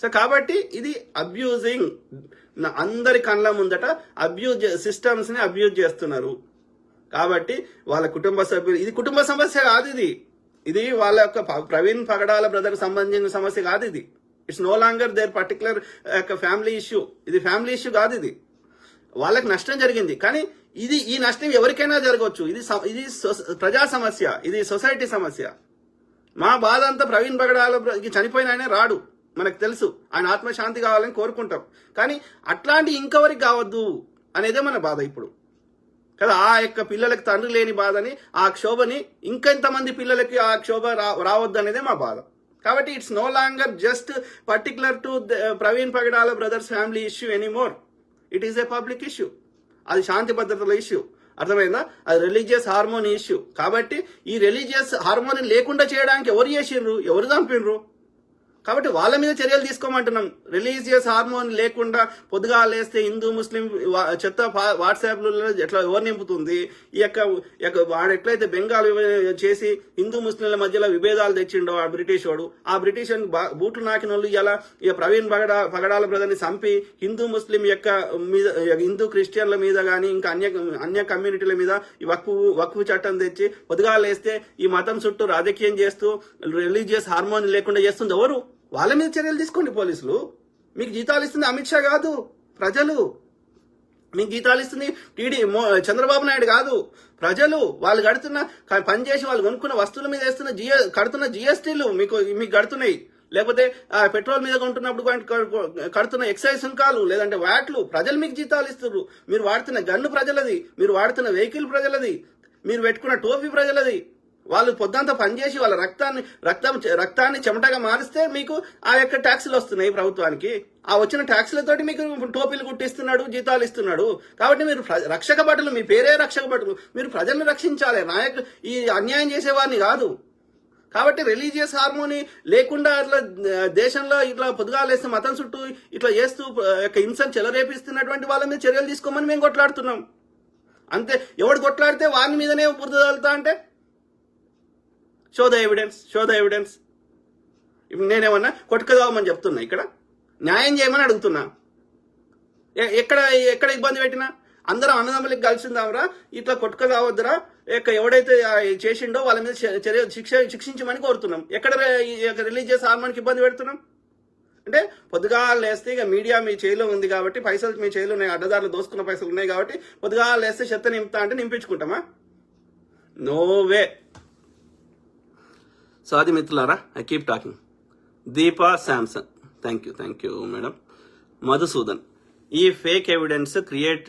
సో కాబట్టి ఇది అబ్యూజింగ్, అందరి కళ్ళ ముందట సిస్టమ్స్ ని అబ్యూజ్ చేస్తున్నారు. కాబట్టి వాళ్ళ కుటుంబ సభ్యులు, ఇది కుటుంబ సమస్య కాదు, ఇది వాళ్ళ యొక్క ప్రవీణ్ పగడాల బ్రదర్ సంబంధించిన సమస్య కాదు. ఇది it's no longer there particular family issue. ఇది ఫ్యామిలీ ఇష్యూ కాదు, ఇది వాళ్ళకి నష్టం జరిగింది. కానీ ఈ నష్టం ఎవరికైనా జరగవచ్చు. ఇది ప్రజా సమస్య, ఇది సొసైటీ సమస్య. మా బాధ అంతా ప్రవీణ్ పగడాల చనిపోయిన ఆయనే రాడు, మనకు తెలుసు, ఆయన ఆత్మశాంతి కావాలని కోరుకుంటాం. కానీ అట్లాంటి ఇంకెవరికి కావద్దు అనేదే మన బాధ ఇప్పుడు కదా. ఆ యొక్క పిల్లలకి తండ్రి లేని బాధని, ఆ క్షోభని ఇంకెంతమంది పిల్లలకి ఆ క్షోభ రావద్దు అనేదే మా బాధ. కాబట్టి it's no longer just particular to Praveen Pagadala brothers family issue anymore. It is a public issue. అది శాంతి భద్రతల ఇష్యూ, అర్థమైందా? అది రిలీజియస్ హార్మోనీ ఇష్యూ. కాబట్టి ఈ రిలీజియస్ హార్మోనీ లేకుండా చేయడానికి ఎవరు చేసిండ్రు, ఎవరు చంపిండ్రు? కాబట్టి వాళ్ళ మీద చర్యలు తీసుకోమంటున్నాం. రిలీజియస్ హార్మోన్ లేకుండా పొద్దుగా లేస్తే హిందూ ముస్లిం చెత్త వాట్సాప్లలో ఎట్లా ఎవరు నింపుతుంది? ఈ యొక్క వాడు ఎట్లయితే బెంగాల్ చేసి హిందూ ముస్లింల మధ్యలో విభేదాలు తెచ్చిండో ఆ బ్రిటిష్ వాడు, ఆ బ్రిటిష్ బూట్లు నాకిన వాళ్ళు ఇలా ఇక ప్రవీణ్ పగడాల బ్రదర్ని చంపి హిందూ ముస్లిం యొక్క మీద, హిందూ క్రిస్టియన్ల మీద కానీ ఇంకా అన్య కమ్యూనిటీల మీద ఈ వక్ఫ్ చట్టం తెచ్చి పొద్దుగా లేస్తే ఈ మతం చుట్టూ రాజకీయం చేస్తూ రిలీజియస్ హార్మోన్ లేకుండా చేస్తుంది ఎవరు? వాళ్ళ మీద చర్యలు తీసుకోండి పోలీసులు. మీకు జీతాలు ఇస్తుంది అమిత్ షా కాదు, ప్రజలు. మీకు జీతాలు ఇస్తుంది చంద్రబాబు నాయుడు కాదు, ప్రజలు. వాళ్ళు కడుతున్న పనిచేసి వాళ్ళు కొనుక్కున్న వస్తువుల మీద వేస్తున్న కడుతున్న జిఎస్టీలు మీకు కడుతున్నాయి. లేకపోతే పెట్రోల్ మీద కొంటున్నప్పుడు కడుతున్న ఎక్సైజ్ సుంకాలు, లేదంటే వ్యాట్లు. ప్రజలు మీకు జీతాలు ఇస్తున్నారు. మీరు వాడుతున్న గన్ను ప్రజలది, మీరు వాడుతున్న వెహికల్ ప్రజలది, మీరు పెట్టుకున్న టోపీ ప్రజలది. వాళ్ళు పొద్దంతా పనిచేసి వాళ్ళ రక్తాన్ని చెమటగా మారిస్తే మీకు ఆ యొక్క ట్యాక్సులు వస్తున్నాయి ప్రభుత్వానికి. ఆ వచ్చిన ట్యాక్సులతోటి మీకు టోపీలు కుట్టిస్తున్నాడు, జీతాలు ఇస్తున్నాడు. కాబట్టి మీరు రక్షక భటులు, మీ పేరే రక్షక భటులు. మీరు ప్రజల్ని రక్షించాలి, ఈ అన్యాయం చేసేవారిని కాదు. కాబట్టి రిలీజియస్ హార్మోని లేకుండా అట్లా దేశంలో ఇట్లా పొద్దుగా లేస్తే మతం చుట్టూ ఇట్లా చేస్తూ హింసను చెలరేపిస్తున్నటువంటి వాళ్ళ మీద చర్యలు తీసుకోమని మేము కొట్లాడుతున్నాం. అంతే. ఎవడు కొట్లాడితే వాని మీదనే బురద తగులుతా అంటే షో ద ఎవిడెన్స్. ఇప్పుడు నేనేమన్నా కొట్టుకదామని చెప్తున్నా, ఇక్కడ న్యాయం చేయమని అడుగుతున్నా. ఎక్కడ ఇబ్బంది పెట్టినా అందరం అన్నదమ్ములకి కలిసిందామరా, ఇట్లా కొట్టుకదావద్దురా, ఎవడైతే చేసిండో వాళ్ళ మీద శిక్షించమని కోరుతున్నాం. ఎక్కడ రిలీజియస్ హార్మోన్కి ఇబ్బంది పెడుతున్నాం అంటే పొద్దుగా లేస్తే ఇక మీడియా మీ చేతిలో ఉంది కాబట్టి, పైసలు మీ చేతిలో ఉన్నాయి, అడ్డదారులు దోసుకున్న పైసలు ఉన్నాయి కాబట్టి పొద్దుగా లేస్తే చెత్త నింపుతా అంటే నింపించుకుంటామా? No way. సో అది మిత్రులారా, I keep talking. Deepa Samson, thank you madam. Madhusudan, ఈ ఫేక్ ఎవిడెన్స్ క్రియేట్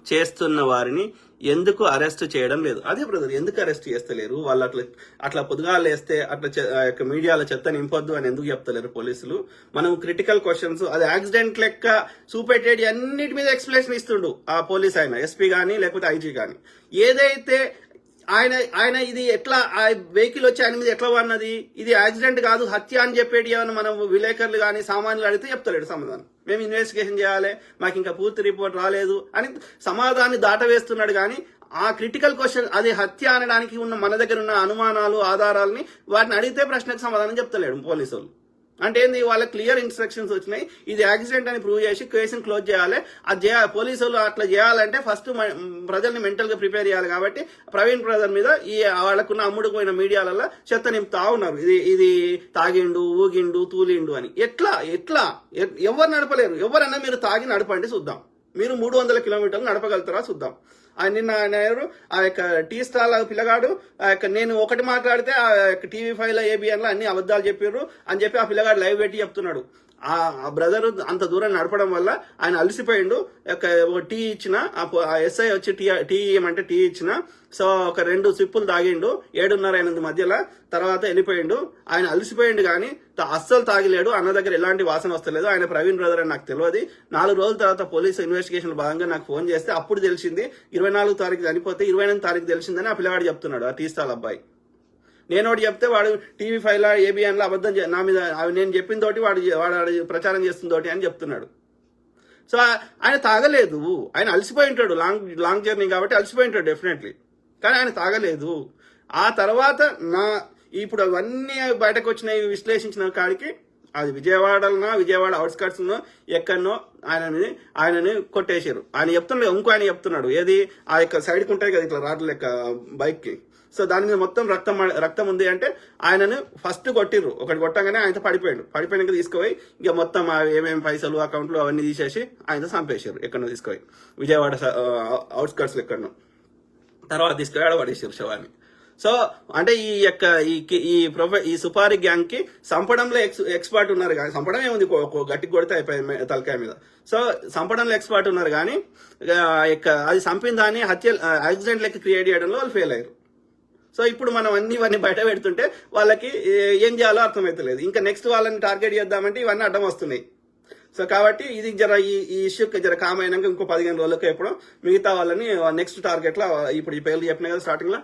చేస్తున్న వారిని ఎందుకు అరెస్ట్ చేయడం లేదు? అదే బ్రదర్, ఎందుకు అరెస్ట్ చేస్తలేరు? వాళ్ళు అట్లా పొద్దుగా లేస్తే అట్లా మీడియాలో చెత్త నింపొద్దు అని ఎందుకు చెప్తలేరు పోలీసులు? మనం క్రిటికల్ క్వశ్చన్స్, అది యాక్సిడెంట్ లెక్క చూపెట్టేది అన్నిటి మీద ఎక్స్ప్లెనేషన్ ఇస్తుండు ఆ పోలీస్ ఆయన, ఎస్పీ కానీ లేకపోతే ఐజీ కానీ. ఏదైతే ఆయన ఇది ఎట్లా ఆ వెహికల్ వచ్చి ఆయన మీద ఎట్లా పడినది, ఇది యాక్సిడెంట్ కాదు హత్య అని చెప్పేది ఏమన్నా మనం విలేకరులు కానీ సామాన్యులు అడిగితే చెప్తలేడు సమాధానం. మేము ఇన్వెస్టిగేషన్ చేయాలి, మాకు ఇంకా పూర్తి రిపోర్ట్ రాలేదు అని సమాధానాన్ని దాటవేస్తున్నాడు. కానీ ఆ క్రిటికల్ క్వశ్చన్, అది హత్య అనడానికి ఉన్న మన దగ్గర ఉన్న అనుమానాలు, ఆధారాలని వాటిని అడిగితే ప్రశ్నకు సమాధానం చెప్తలేడు పోలీసు వాళ్ళు. అంటే ఏంది, వాళ్ళకి క్లియర్ ఇన్స్ట్రక్షన్స్ వచ్చినాయి, ఇది యాక్సిడెంట్ అని ప్రూవ్ చేసి కేసుని క్లోజ్ చేయాలి. అది పోలీసు వాళ్ళు అట్లా చేయాలంటే ఫస్ట్ ప్రజల్ని మెంటల్ గా ప్రిపేర్ చేయాలి. కాబట్టి ప్రవీణ్ బ్రదర్ మీద ఈ వాళ్ళకున్న అమ్ముడుపోయిన మీడియాలలో చెత్త నింపుతా ఉన్నారు. ఇది తాగిండు, ఊగిండు, తూలిండు అని. ఎట్లా ఎవరు నడపలేరు. ఎవరన్నా మీరు తాగి నడపండి చూద్దాం. మీరు 300 కిలోమీటర్లు నడపగలుగుతారా చూద్దాం. నిన్న ఆ యొక్క టీ స్టాల్ పిల్లగాడు నేను ఒకటి మాట్లాడితే ఆ యొక్క TV5 లో ABN లో అన్ని అబద్ధాలు చెప్పారు అని చెప్పి ఆ పిల్లగాడు లైవ్ పెట్టి చెప్తున్నాడు. ఆ బ్రదర్ అంత దూరం నడపడం వల్ల ఆయన అలసిపోయిండు. ఒక టీ ఇచ్చిన ఆ SI వచ్చి టీ ఇవ్వమంటే టీ ఇచ్చిన. సో ఒక 2 సిప్పులు తాగిండు 7:30 మధ్యలో, తర్వాత వెళ్ళిపోయిండు. ఆయన అలసిపోయిండు కానీ అస్సలు తాగిలేడు. అన్న దగ్గర ఎలాంటి వాసన వస్తలేదు. ఆయన ప్రవీణ్ బ్రదర్ అని నాకు తెలియదు. 4 రోజుల తర్వాత పోలీసు ఇన్వెస్టిగేషన్ భాగంగా నాకు ఫోన్ చేస్తే అప్పుడు తెలిసింది 24వ తారీఖు చనిపోతే 28వ తారీఖు తెలిసిందని ఆ పిల్లవాడు చెప్తున్నాడు, ఆ టీ స్టాల్ అబ్బాయి. నేను ఒకటి చెప్తే వాడు TV5 లో ABN లో అబద్ధం నా మీద నేను చెప్పిన తోటి వాడు ప్రచారం చేస్తుందోటి అని చెప్తున్నాడు. సో ఆయన తాగలేదు, ఆయన అలసిపోయి ఉంటాడు, లాంగ్ జర్నీ కాబట్టి అలసిపోయి ఉంటాడు డెఫినెట్లీ. కానీ ఆయన తాగలేదు. ఆ తర్వాత ఇప్పుడు అవన్నీ బయటకు వచ్చినాయి విశ్లేషించిన కాడికి అది విజయవాడ అవుట్స్కట్స్ ఎక్కడనో ఆయనని కొట్టేశారు. ఆయన చెప్తున్నాడు, ఇంకో ఆయన చెప్తున్నాడు, ఏది ఆ యొక్క సైడ్కి ఉంటాయి కదా ఇట్లా రాడ్ల లెక్క బైక్ కి. సో దాని మీద మొత్తం రక్తం ఉంది అంటే ఆయనను ఫస్ట్ కొట్టిర్రు. ఒకటి కొట్టగానే ఆయనతో పడిపోయినాక తీసుకుపోయి ఇక మొత్తం ఏమేమి పైసలు అకౌంట్లు అవన్నీ తీసేసి ఆయనతో చంపేశారు. ఎక్కడో తీసుకుపోయి విజయవాడ అవుట్స్కట్స్ ఎక్కడనో. తర్వాత తీసుకుపోయి ఆడ పడేసారు శవాన్ని. సో అంటే ఈ సుపారీ గ్యాంగ్ కి చంపడంలో ఎక్స్పర్ట్ ఉన్నారు కానీ, చంపడం ఏముంది, గట్టికి కొడితే అయిపోయి తలకాయ మీద. సో చంపడంలో ఎక్స్పర్ట్ ఉన్నారు కానీ అది చంపిన దాన్ని యాక్సిడెంట్ లెక్క క్రియేట్ చేయడంలో వాళ్ళు ఫెయిల్ అయ్యారు. సో ఇప్పుడు మనం ఇవన్నీ బయట పెడుతుంటే వాళ్ళకి ఏం చేయాలో అర్థమవుతలేదు. ఇంకా నెక్స్ట్ వాళ్ళని టార్గెట్ చేద్దామంటే ఇవన్నీ అడ్డం వస్తున్నాయి. సో కాబట్టి ఇది ఈ ఇష్యూకి కామ్ అయినాక ఇంకో 15 రోజులకి ఎప్పుడో మిగతా వాళ్ళని నెక్స్ట్ టార్గెట్ లో ఇప్పుడు ఈ పేర్లు చెప్పినాయి కదా స్టార్టింగ్ లో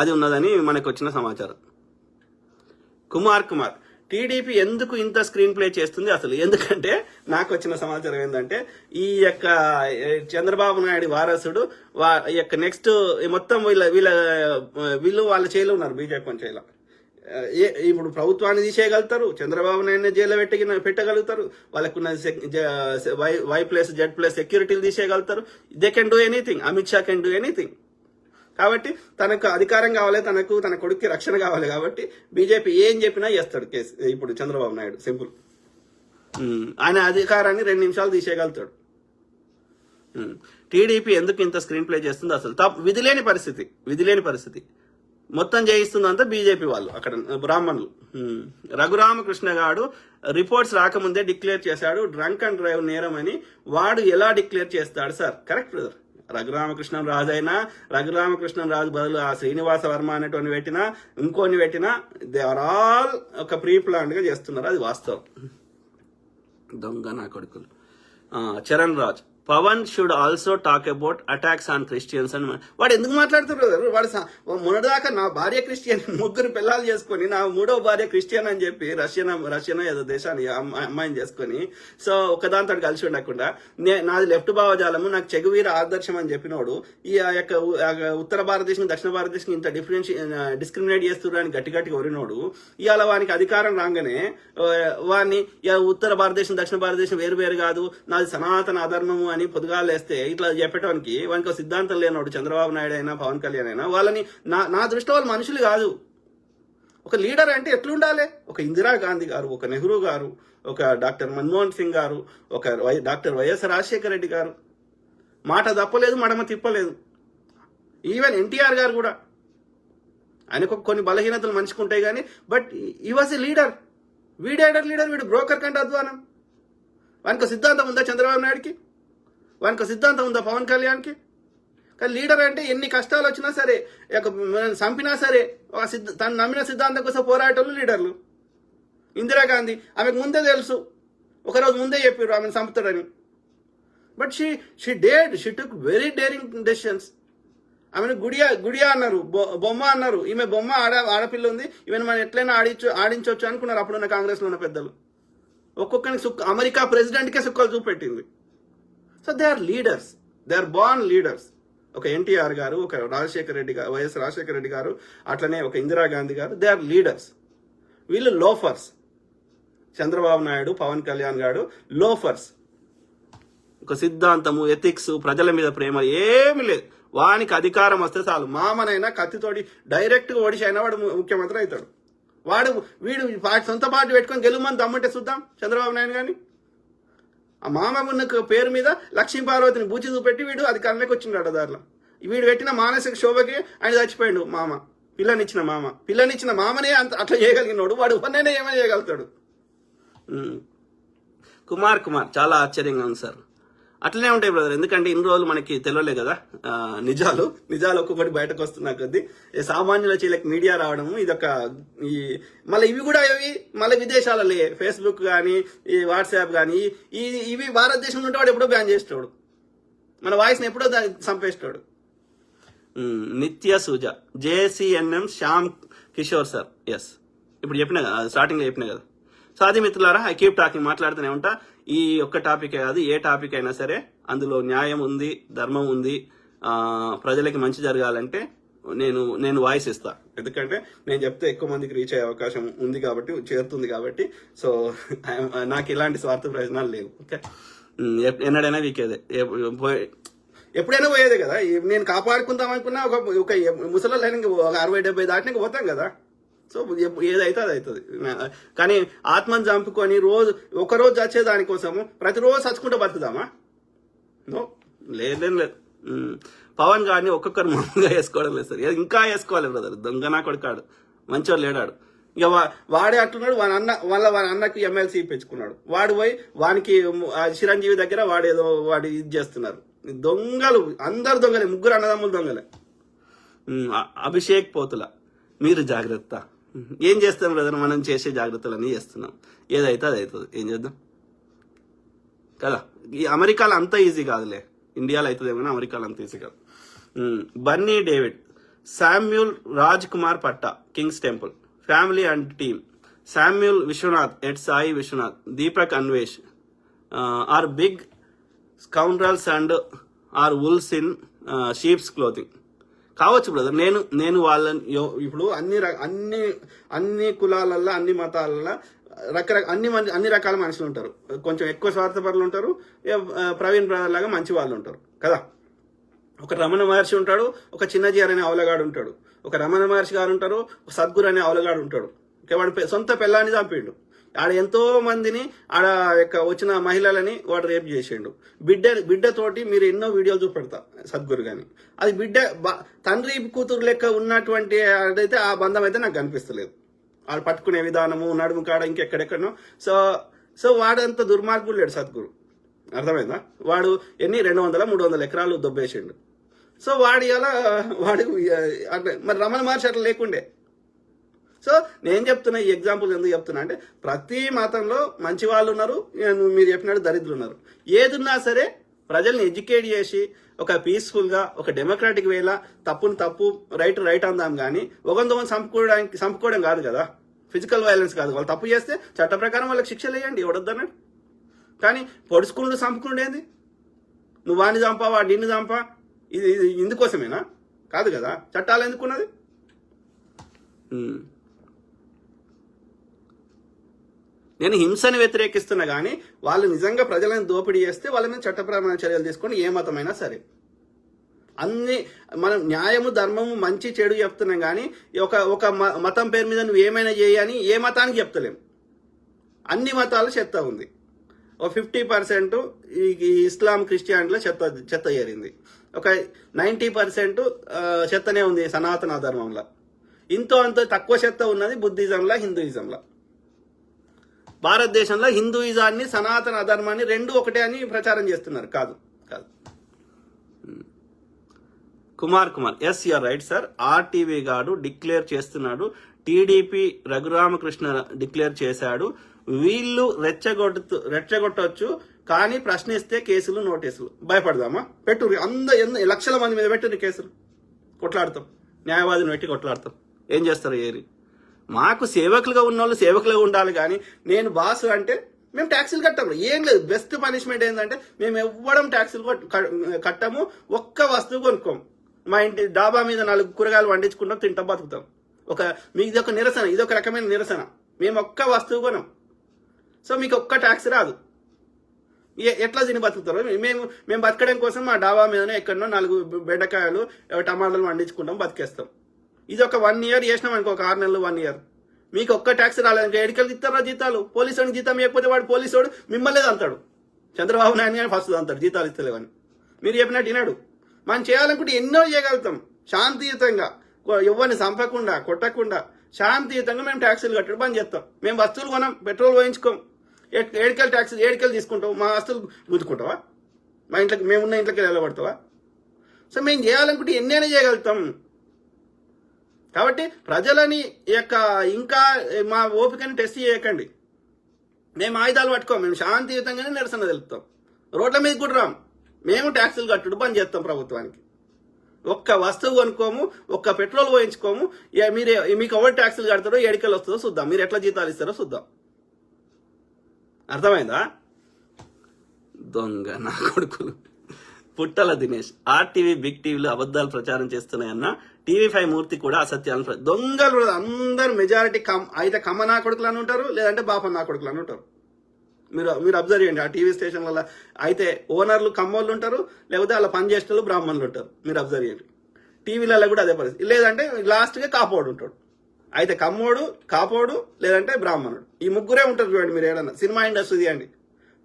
అది ఉన్నదని మనకు వచ్చిన సమాచారం. కుమార్ టీడీపీ ఎందుకు ఇంత స్క్రీన్ ప్లే చేస్తుంది అసలు? ఎందుకంటే నాకు వచ్చిన సమాచారం ఏంటంటే ఈ యొక్క చంద్రబాబు నాయుడు వారసుడు ఈ యొక్క నెక్స్ట్ మొత్తం వీళ్ళు వాళ్ళ చేతిలో ఉన్నారు, బీజేపీ చేయాల. ఇప్పుడు ప్రభుత్వాన్ని తీసేయగలుగుతారు, చంద్రబాబు నాయుడు జైల్లో పెట్టగలుగుతారు, వాళ్ళకున్న Y+Z+ సెక్యూరిటీలు తీసేయగలుగుతారు. They can do anything. Amit Shah can do anything. కాబట్టి తనకు అధికారం కావాలి, తన కొడుక్కి రక్షణ కావాలి. కాబట్టి బీజేపీ ఏం చెప్పినా చేస్తాడు కేసు. ఇప్పుడు చంద్రబాబు నాయుడు సింపుల్, ఆయన అధికారాన్ని 2 నిమిషాలు తీసేయగలుగుతాడు. టీడీపీ ఎందుకు ఇంత స్క్రీన్ ప్లే చేస్తుంది అసలు? విధిలేని పరిస్థితి మొత్తం చేయిస్తుందంతా బీజేపీ వాళ్ళు, అక్కడ బ్రాహ్మణులు. రఘురామకృష్ణ గారు రిపోర్ట్స్ రాకముందే డిక్లేర్ చేశాడు డ్రంక్ అండ్ డ్రైవ్ నేరం అని. వాడు ఎలా డిక్లేర్ చేస్తాడు సార్? Correct brother. రఘురామకృష్ణరాజు అయినా, రఘురామకృష్ణరాజు బదులు ఆ శ్రీనివాస వర్మ అనేటువంటి పెట్టినా, ఇంకోని పెట్టినా, దే ఆర్ ఆల్ ఒక ప్రీ ప్లాన్ గా చేస్తున్నారు. అది వాస్తవం. దొంగ నా కొడుకులు. Charan Raj, Pawan should also talk about attacks on Christians అని. వాడు ఎందుకు మాట్లాడుతున్నారు? వాడు మొన్నటిదాకా నా భార్య క్రిస్టియన్, 3 పిల్లలు చేసుకుని నా 3వ భార్య క్రిస్టియన్ అని చెప్పి రష్యన్ ఏదో దేశాన్ని అమ్మాయిని చేసుకుని, సో ఒకదాంతో కలిసి ఉండకుండా నాది లెఫ్ట్ భావజాలము, నాకు చెగువీర ఆదర్శం అని చెప్పినోడు ఈ యొక్క ఉత్తర భారతదేశం దక్షిణ భారతదేశం ఇంత డిస్క్రిమినేట్ చేస్తున్నారు అని గట్టిగా ఒరినోడు ఇవాళ వానికి అధికారం రాగానే వాడిని ఉత్తర భారతదేశం దక్షిణ భారతదేశం వేరు కాదు, నాది సనాతన అధర్మము అని పొద్దుగాలు వేస్తే ఇట్లా చెప్పడానికి వానికి సిద్ధాంతం లేనోడు చంద్రబాబు నాయుడు అయినా పవన్ కళ్యాణ్ అయినా వాళ్ళని నా దృష్టిలో వాళ్ళు మనుషులు కాదు. ఒక లీడర్ అంటే ఎట్లుండాలి? ఒక ఇందిరాగాంధీ గారు, ఒక నెహ్రూ గారు, ఒక డాక్టర్ మన్మోహన్ సింగ్ గారు, ఒక డాక్టర్ వైఎస్ రాజశేఖర రెడ్డి గారు మాట తప్పలేదు, మడమ తిప్పలేదు. ఈవెన్ ఎన్టీఆర్ గారు కూడా, ఆయనకు కొన్ని బలహీనతలు మనిషికి ఉంటాయి కానీ, బట్ ఈ వాజ్ ఎ లీడర్. వీడేడర్ లీడర్, వీడు బ్రోకర్ కంటే అధ్వానం. వానికి సిద్ధాంతం ఉందా చంద్రబాబు నాయుడుకి? వానికి సిద్ధాంతం ఉందా పవన్ కళ్యాణ్కి? కానీ లీడర్ అంటే ఎన్ని కష్టాలు వచ్చినా సరే, చంపినా సరే తను నమ్మిన సిద్ధాంతం కోసం పోరాటోళ్ళు లీడర్లు. ఇందిరాగాంధీ, ఆమెకు ముందే తెలుసు, ఒకరోజు ముందే చెప్పారు ఆమెను చంపుతాడని. But she took very daring decisions. ఆమెను గుడియా అన్నారు, బొమ్మ అన్నారు. ఈమె బొమ్మ ఆడపిల్ల ఉంది, ఈమెను మనం ఎట్లయినా ఆడించవచ్చు అనుకున్నారు అప్పుడున్న కాంగ్రెస్లో ఉన్న పెద్దలు. ఒక్కొక్కరికి అమెరికా ప్రెసిడెంట్కే సుక్కలు చూపెట్టింది. So they are leaders, they are born leaders. ఒక ఎన్టీఆర్ గారు, ఒక రాజశేఖర రెడ్డి గారు, వైఎస్ రాజశేఖర రెడ్డి గారు, అట్లనే ఒక ఇందిరాగాంధీ గారు, దే ఆర్ లీడర్స్. వీళ్ళు లోఫర్స్. చంద్రబాబు నాయుడు, పవన్ కళ్యాణ్ గారు లోఫర్స్. ఒక సిద్ధాంతము, ఎథిక్స్, ప్రజల మీద ప్రేమ ఏమి లేదు. వానికి అధికారం వస్తే చాలు, మామనైనా కత్తితోటి డైరెక్ట్గా ఓడిసి అయినా వాడు ముఖ్యమంత్రి అవుతాడు. వీడు సొంత పార్టీ పెట్టుకొని గెలుమని దమ్మంటే చూద్దాం చంద్రబాబు నాయుడు గారిని. ఆ మామ ఉన్న పేరు మీద లక్ష్మీ పార్వతిని బూచి చూపెట్టి వీడు అధికారంలోకి వచ్చిండు దారిలో. వీడు పెట్టిన మానసిక శోభకి ఆయన చచ్చిపోయాడు. పిల్లనిచ్చిన మామనే అట్లా చేయగలిగినోడు వాడు ఎవరినైనా ఏమైనా చేయగలుగుతాడు. కుమార్ చాలా ఆశ్చర్యంగా ఉంది సార్. అట్లనే ఉంటాయి బ్రదర్. ఎందుకంటే ఇన్ని రోజులు మనకి తెలియలే కదా నిజాలు ఒక్కొక్కటి బయటకు వస్తున్నా కొద్దీ సామాన్యుల చీలకి మీడియా రావడము ఇదొక మళ్ళీ ఇవి కూడా మళ్ళీ విదేశాలలో ఫేస్బుక్ కానీ ఈ వాట్సాప్ కానీ ఇవి భారతదేశంలో ఉంటే వాడు ఎప్పుడో బ్యాన్ చేస్తాడు, మన వాయిస్ని ఎప్పుడో చంపేస్తాడు. Nitya Suja, JCNM Shyam Kishore sir. Yes, ఇప్పుడు చెప్పినా కదా, స్టార్టింగ్లో చెప్పినా కదా. సో అది మిత్రులారా, ఐ కీప్ టాకింగ్, మాట్లాడుతూనే ఉంటా. ఈ ఒక్క టాపికే కాదు, ఏ టాపిక్ అయినా సరే అందులో న్యాయం ఉంది, ధర్మం ఉంది. ప్రజలకి మంచి జరగాలంటే నేను వాయిస్ ఇస్తా. ఎందుకంటే నేను చెప్తే ఎక్కువ మందికి రీచ్ అయ్యే అవకాశం ఉంది కాబట్టి, చేరుతుంది కాబట్టి. సో నాకు ఇలాంటి స్వార్థ ప్రయోజనాలు లేవు. ఓకే, ఎన్నడైనా వీకేదే, ఎప్పుడైనా పోయేదే కదా. నేను కాపాడుకుందాం అనుకున్నా ఒక ముసలి 60-70 దాటినాక పోతాం కదా. సో ఏదైతే అది అవుతుంది. కానీ ఆత్మను చంపుకొని ఒకరోజు చచ్చే దానికోసము ప్రతిరోజు చచ్చుకుంటూ బతుకుదామా? నో, లేదు. పవన్ గారిని ఒక్కొక్కరు మామూలుగా వేసుకోవడం లేదు సార్, ఇంకా వేసుకోవాలి బ్రదర్. దొంగ నా కొడుకాడు, మంచోడు లేడాడు. ఇక వాడే అట్టున్నాడు. వాళ్ళ అన్నకి ఎమ్మెల్సీ ఇప్పించుకున్నాడు. వాడు పోయి వానికి చిరంజీవి దగ్గర వాడు ఇది చేస్తున్నారు. దొంగలు, అందరు దొంగలే, 3 అన్నదమ్ములు దొంగలే. అభిషేక్ పోతుల, మీరు జాగ్రత్త. ఏం చేస్తాం బ్రదర్, మనం చేసే జాగ్రత్తలన్నీ చేస్తున్నాం. ఏదైతే అది అవుతుంది, ఏం చేద్దాం కదా. ఈ అమెరికాలో అంత ఈజీ కాదులే, ఇండియాలో అవుతుంది ఏమైనా, అమెరికాలో అంత ఈజీ కాదు. Bunny David, Samuel Raj Kumar Patta, Kings Temple family and team. Samuel Vishwanath at Sai Vishwanath, Deepak Anvesh are big scoundrels and are wolves in sheeps clothing. కావచ్చు బ్రదర్, నేను వాళ్ళని ఇప్పుడు అన్ని కులాలల్లో అన్ని మతాలల్లో అన్ని రకాల మనుషులు ఉంటారు. కొంచెం ఎక్కువ స్వార్థపరులు ఉంటారు, ప్రవీణ్ బ్రదర్ లాగా మంచి వాళ్ళు ఉంటారు కదా. ఒక రమణ మహర్షి ఉంటాడు, ఒక చిన్నజీఆర్ అనే అవలగాడు ఉంటాడు. ఒక రమణ మహర్షి గారు ఉంటారు, ఒక సద్గురు అనే అవలగాడు ఉంటాడు. వాడు సొంత పిల్లాన్ని చంపిండు. ఆడ ఎంతో మందిని ఆడ వచ్చిన మహిళలని వాడు రేపు చేసిండు. బిడ్డతోటి మీరు ఎన్నో వీడియోలు చూపెడతా సద్గురు గాని. అది తండ్రి కూతురు లెక్క ఉన్నటువంటి అదైతే ఆ బంధం అయితే నాకు కనిపిస్తలేదు. వాడు పట్టుకునే విధానము, నడుము కాడ ఇంకెక్కడెక్కడనో. సో వాడంత దుర్మార్గుడు లేడు సద్గురు, అర్థమైందా? వాడు 200-300 ఎకరాలు దొబ్బేసిండు. సో వాడు మరి రమణ మహర్షి అట్లా లేకుండే. సో నేను చెప్తున్నా, ఈ ఎగ్జాంపుల్ ఎందుకు చెప్తున్నా అంటే, ప్రతి మతంలో మంచి వాళ్ళు ఉన్నారు, మీరు చెప్పినట్టు దరిద్రులు ఉన్నారు. ఏదున్నా సరే ప్రజల్ని ఎడ్యుకేట్ చేసి ఒక పీస్ఫుల్గా, ఒక డెమోక్రాటిక్ వేలా తప్పుని తప్పు, రైట్ అందాం. కానీ ఒకరిని చంపుకోవడం కాదు కదా, ఫిజికల్ వైలెన్స్ కాదు. వాళ్ళు తప్పు చేస్తే చట్ట ప్రకారం వాళ్ళకి శిక్షలు వేయండి, ఎవడొద్దన్నాడు. కానీ పొడుచుకుంటూ చంపుకుంటూ ఏంది? నువ్వు వాడిని చంపా, వాడు నిన్ను చంపా, ఇది ఇందుకోసమేనా? కాదు కదా. చట్టాలు ఎందుకున్నది? నేను హింసని వ్యతిరేకిస్తున్నా కానీ వాళ్ళు నిజంగా ప్రజలను దోపిడీ చేస్తే వాళ్ళ మీద చట్టపరమైన చర్యలు తీసుకొని ఏ మతమైనా సరే. మనం న్యాయము, ధర్మము, మంచి చెడు చెప్తున్నాం కానీ ఒక మతం పేరు మీద నువ్వు ఏమైనా చేయని ఏ మతానికి చెప్తలేం. అన్ని మతాలు చెత్త ఉంది. ఒక 50% ఈ ఇస్లాం, క్రిస్టియానిటీలో చెత్త చేరింది. ఒక 90% చెత్తనే ఉంది సనాతన ధర్మంలో. అంత తక్కువ చెత్త ఉన్నది బుద్ధిజంలో, హిందూయిజంలో. భారతదేశంలో హిందూయిజాన్ని, సనాతన ధర్మాన్ని రెండు ఒకటే అని ప్రచారం చేస్తున్నారు. కాదు. Kumar yes you're right sir. RTV గాడు డిక్లేర్ చేస్తున్నాడు, టీడీపీ రఘురామకృష్ణ డిక్లేర్ చేశాడు. వీళ్ళు రెచ్చగొట్టొచ్చు కానీ ప్రశ్నిస్తే కేసులు, నోటీసులు. భయపడదామా? పెట్టు, లక్షల మంది మీద పెట్టు కేసులు, కొట్లాడతాం. న్యాయవాదిని పెట్టి కొట్లాడతాం. ఏం చేస్తారు? మాకు సేవకులుగా ఉన్న వాళ్ళు సేవకులుగా ఉండాలి. కానీ నేను బాసు అంటే మేము ట్యాక్సీలు కట్టాము. ఏం లేదు. బెస్ట్ పనిష్మెంట్ ఏంటంటే మేము ఎవ్వడం ట్యాక్సీలు కట్టము, ఒక్క వస్తువు కొనుక్కోము. మా ఇంటి డాబా మీద 4 కూరగాయలు వండించుకుంటాం, తింటాం, బతుకుతాం. మీకు ఇదొక నిరసన, ఇదొక రకమైన నిరసన. మేము ఒక్క వస్తువు కొనం. సో మీకు ఒక్క ట్యాక్స్ రాదు. ఎట్లా తిని బతుకుతారు? మేము బతకడం కోసం మా డాబా మీదనే ఎక్కడనో 4 బెండకాయలు, టమాటాలు వండించుకుంటాం, బతికేస్తాం. ఇది ఒక 1 year చేసినాం అనుకో, ఒక 6 నెలలు, 1 year. మీకు ఒక్క ట్యాక్స్ రాలేదు. ఎడికలు ఇస్తారా జీతాలు? పోలీసుడికి జీతం ఇవ్వకపోతే వాడు పోలీసుడు మిమ్మల్ని అంటాడు. చంద్రబాబు నాయుడు గారిని ఫస్ట్ అంటాడు జీతాలు ఇస్తలేవని. మీరు చెప్పినట్టు వినాడు. మనం చేయాలనుకుంటే ఎన్నో చేయగలుగుతాం శాంతియుతంగా, ఎవరిని చంపకుండా, కొట్టకుండా శాంతియుతంగా మేము ట్యాక్సీలు కట్టడం బంద్ చేస్తాం. మేము వస్తువులు కొనం, పెట్రోల్ పోయించుకోం, ఏడికలు ట్యాక్సీ ఏడికలు తీసుకుంటాం. మా వస్తువులు గుద్దుకుంటావా? మా ఇంట్లోకి, మేమున్న ఇంట్లోకి వెళ్ళబడతావా? సో మేము చేయాలనుకుంటే ఎన్నైనా చేయగలుగుతాం. కాబట్టి ప్రజలని ఇంకా మా ఓపికని టెస్ట్ చేయకండి. మేము ఆయుధాలు పట్టుకోం, మేము శాంతియుతంగానే నిరసన తెలుపుతాం. రోడ్ల మీద కూడా రాం. మేము ట్యాక్సులు కట్టుడు బంద్ చేస్తాం ప్రభుత్వానికి. ఒక్క వస్తువు కొనుక్కోము, ఒక్క పెట్రోల్ పోయించుకోము. మీకు ఎవరు ట్యాక్సులు కడతారో, ఎడికలు వస్తుందో చూద్దాం, మీరు ఎట్లా జీతాలు ఇస్తారో చూద్దాం. అర్థమైందా? దొంగ నా కొడుకులు. పుట్టల దినేష్, ఆర్టీవీ, బిగ్ టీవీలో అబద్ధాలు ప్రచారం చేస్తున్నాయన్న TV5 మూర్తి కూడా అసత్యాలను దొంగలు. అందరు మెజారిటీ అయితే కమ్మ నా కొడుకులు అని ఉంటారు, లేదంటే బాప నా కొడుకులు అని ఉంటారు. మీరు అబ్జర్వ్ చేయండి. ఆ టీవీ స్టేషన్ల అయితే ఓనర్లు కమ్మోళ్ళు ఉంటారు, లేకపోతే అలా పనిచేసేటోళ్ళు బ్రాహ్మణులు ఉంటారు. మీరు అబ్జర్వ్ చేయండి. టీవీలలో కూడా అదే పరిస్థితి. లేదంటే లాస్ట్గా కాపోడు ఉంటాడు. అయితే కమ్మోడు, కాపోడు, లేదంటే బ్రాహ్మణుడు, ఈ ముగ్గురే ఉంటారు. చూడండి మీరు ఏదన్నా సినిమా ఇండస్ట్రీ తీయండి,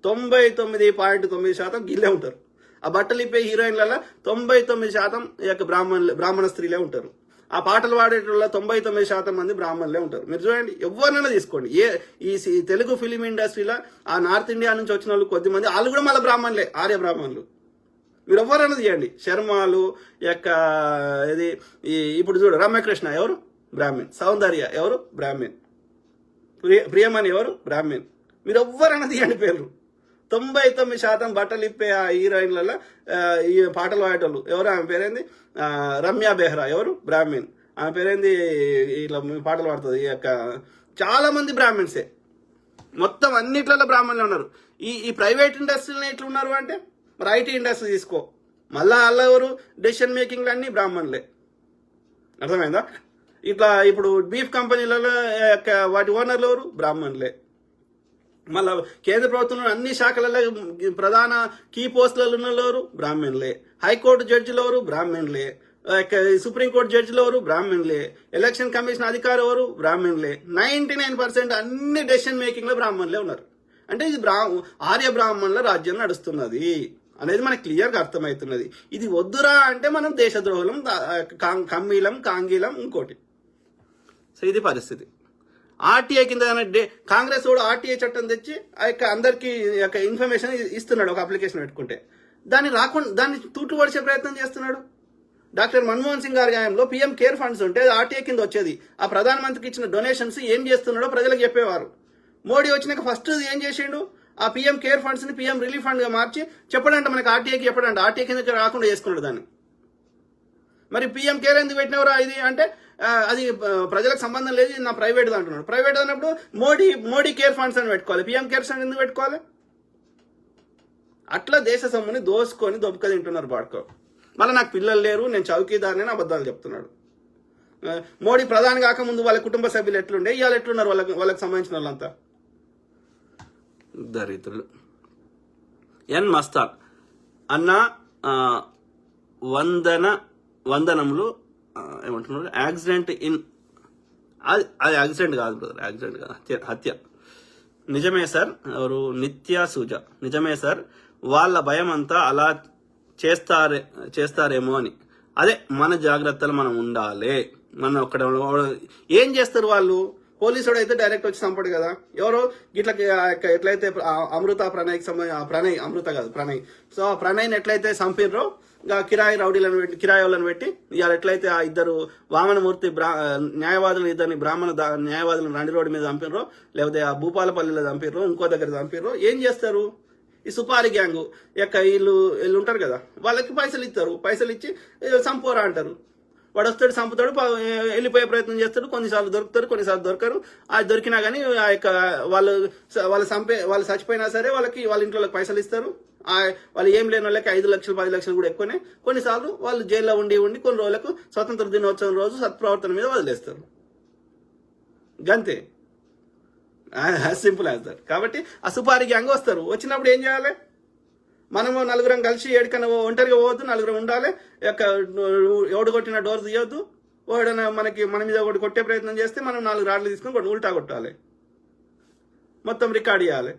99.9% గిల్లే ఉంటారు. ఆ బట్టలు ఇప్పే హీరోయిన్లలో 99% బ్రాహ్మణ స్త్రీలే ఉంటారు. ఆ పాటలు పాడేటోళ్ళ 99% మంది బ్రాహ్మణులే ఉంటారు. మీరు చూడండి, ఎవరినైనా తీసుకోండి. ఈ తెలుగు ఫిలిం ఇండస్ట్రీలో ఆ నార్త్ ఇండియా నుంచి వచ్చిన వాళ్ళు కొద్దిమంది, వాళ్ళు కూడా మళ్ళీ బ్రాహ్మణులే, ఆర్య బ్రాహ్మణులు. మీరు ఎవరైనా తీయండి. శర్మలు ఇప్పుడు చూడు, రమ్యకృష్ణ ఎవరు? బ్రాహ్మణ్. సౌందర్య ఎవరు? బ్రాహ్మణ్. ప్రియమణి ఎవరు? బ్రాహ్మణ్. మీరు ఎవ్వరైనా తీయండి పేర్లు. 99% బట్టలు ఇప్పే ఆ హీరోయిన్లలో ఈ పాటలు పాడేటోళ్ళు ఎవరు? ఆమె పేరేంది? రమ్య బెహ్రా ఎవరు? బ్రాహ్మణ్. ఆమె పేరేంది, ఇట్లా పాటలు పాడుతుంది ఈ యొక్క, చాలా మంది బ్రాహ్మణ్సే, మొత్తం అన్నిట్లలో బ్రాహ్మణులు ఉన్నారు. ఈ ప్రైవేట్ ఇండస్ట్రీలో ఎట్లా ఉన్నారు అంటే, మరి ఐటీ ఇండస్ట్రీ తీసుకో, మళ్ళా అలా ఎవరు డెసిషన్ మేకింగ్లు అన్నీ బ్రాహ్మణులే. అర్థమైందా? ఇట్లా ఇప్పుడు బీఫ్ కంపెనీలలో వాటి ఓనర్లు ఎవరు? బ్రాహ్మణులే. మళ్ళా కేంద్ర ప్రభుత్వంలో అన్ని శాఖలలో ప్రధాన కీ పోస్టులలో ఉన్న ఎవరు? బ్రాహ్మణులే. హైకోర్టు జడ్జిలు ఎవరు? బ్రాహ్మణులే. సుప్రీంకోర్టు జడ్జిలు ఎవరు? బ్రాహ్మణులే. ఎలక్షన్ కమిషన్ అధికారి ఎవరు? బ్రాహ్మణులే. 99% అన్ని డెసిషన్ మేకింగ్ లో బ్రాహ్మణులే ఉన్నారు. అంటే ఇది ఆర్య బ్రాహ్మణుల రాజ్యం నడుస్తున్నది అనేది మనకు క్లియర్గా అర్థమవుతున్నది. ఇది వద్దురా అంటే మనం దేశద్రోహులం, కమ్మీలం, కాంగీలం, ఇంకోటి. సో ఇది పరిస్థితి. ఆర్టీఐ కింద కాంగ్రెస్ కూడా ఆర్టీఐ చట్టం తెచ్చి ఆ యొక్క అందరికి ఇన్ఫర్మేషన్ ఇస్తున్నాడు ఒక అప్లికేషన్ పెట్టుకుంటే. దాన్ని తూట్లు పడిచే ప్రయత్నం చేస్తున్నాడు. డాక్టర్ మన్మోహన్ సింగ్ గారి గాయంలో పీఎం కేర్ ఫండ్స్ ఉంటే ఆర్టీఐ కింద వచ్చేది. ఆ ప్రధానమంత్రికి ఇచ్చిన డొనేషన్స్ ఏం చేస్తున్నాడో ప్రజలకు చెప్పేవారు. మోడీ వచ్చినాక ఫస్ట్ ఏం చేసిండు? ఆ పీఎం కేర్ ఫండ్స్ ని పీఎం రిలీఫ్ ఫండ్ గా మార్చి చెప్పడంట మనకి ఆర్టీఐకి చెప్పడంట, ఆర్టీఐ కింద రాకుండా చేసుకున్నాడు దాన్ని. మరి పీఎం కేర్ ఎందుకు పెట్టినవరా ఇది అంటే అది ప్రజలకు సంబంధం లేదు, ఇది నా ప్రైవేట్ అంటున్నాడు. ప్రైవేట్ అన్నప్పుడు మోడీ కేర్ ఫండ్స్ అని పెట్టుకోవాలి, పీఎం కేర్ ఫండ్ ఎందుకు పెట్టుకోవాలి? అట్లా దేశ సొమ్ముని దోసుకొని దొబ్బక తింటున్నారు బాడుకో. మళ్ళీ నాకు పిల్లలు లేరు, నేను చౌకీదారిని అబద్ధాలు చెప్తున్నాడు. మోడీ ప్రధాని కాకముందు వాళ్ళ కుటుంబ సభ్యులు ఎట్లుండే, ఇవాళ ఎట్లున్నారు వాళ్ళకి సంబంధించిన వాళ్ళంతా దరిద్రులు. ఎన్ మస్తాన్ అన్న వందనములు ఏమంటున్నారు, యాక్సిడెంట్ ఇన్, అది యాక్సిడెంట్ కాదు బ్రదర్, యాక్సిడెంట్ కాదు, హత్య. నిజమే సార్. ఎవరు? నిత్య సూజ. నిజమే సార్, వాళ్ళ భయం అంతా అలా చేస్తారేమో అని. అదే మన జాగ్రత్తలు మనం ఉండాలి. మనం ఒక్కడ ఏం చేస్తారు వాళ్ళు? పోలీసుడు అయితే డైరెక్ట్ వచ్చి చంపడు కదా. ఎవరో ఇట్లా ఎట్లయితే అమృత ప్రణయ్కి సంబంధించి, అమృత కాదు ప్రణయ్. సో ఆ ప్రణయ్ని ఎట్లయితే చంపిర్రో, కిరాయి వాళ్ళని పెట్టి ఇవాళ ఎట్లయితే ఆ ఇద్దరు వామనమూర్తి న్యాయవాదులు, ఇద్దరిని బ్రాహ్మణ న్యాయవాదులను రండి రోడ్డు మీద చంపిర్రో, లేకపోతే ఆ భూపాలపల్లిలో చంపిర్రో, ఇంకో దగ్గర చంపిర్రో, ఏం చేస్తారు? ఈ సుపారి గ్యాంగు వీళ్ళు ఉంటారు కదా, వాళ్ళకి పైసలు ఇస్తారు. పైసలు ఇచ్చి చంపోరా అంటారు. వాడు వస్తాడు, చంపుతాడు, వెళ్ళిపోయే ప్రయత్నం చేస్తాడు. కొన్నిసార్లు దొరుకుతారు, కొన్నిసార్లు దొరకరు. అది దొరికినా కానీ ఆ యొక్క వాళ్ళు చచ్చిపోయినా సరే వాళ్ళ ఇంట్లో పైసలు ఇస్తారు. వాళ్ళు ఏం లేని వాళ్ళకి 5 లక్షలు 10 లక్షలు కూడా ఎక్కువనే. కొన్నిసార్లు వాళ్ళు జైల్లో ఉండి కొన్ని రోజులకు స్వతంత్ర దినోత్సవం రోజు సత్ప్రవర్తన మీద వదిలేస్తారు. గంతే, సింపుల్ యాజ్ దట్. కాబట్టి ఆ సుపారి గ్యాంగ్ వస్తారు. వచ్చినప్పుడు ఏం చేయాలి? మనము నలుగురం కలిసి ఏడికన్నా ఒంటరిగా పోవద్దు, నలుగురం ఉండాలి. ఎవడు కొట్టిన డోర్ తీయొద్దు. వాడన మన మీద ఒకటి కొట్టే ప్రయత్నం చేస్తే మనం 4 రాడ్లు తీసుకొని ఉల్టా కొట్టాలి. మొత్తం రికార్డ్ చేయాలి.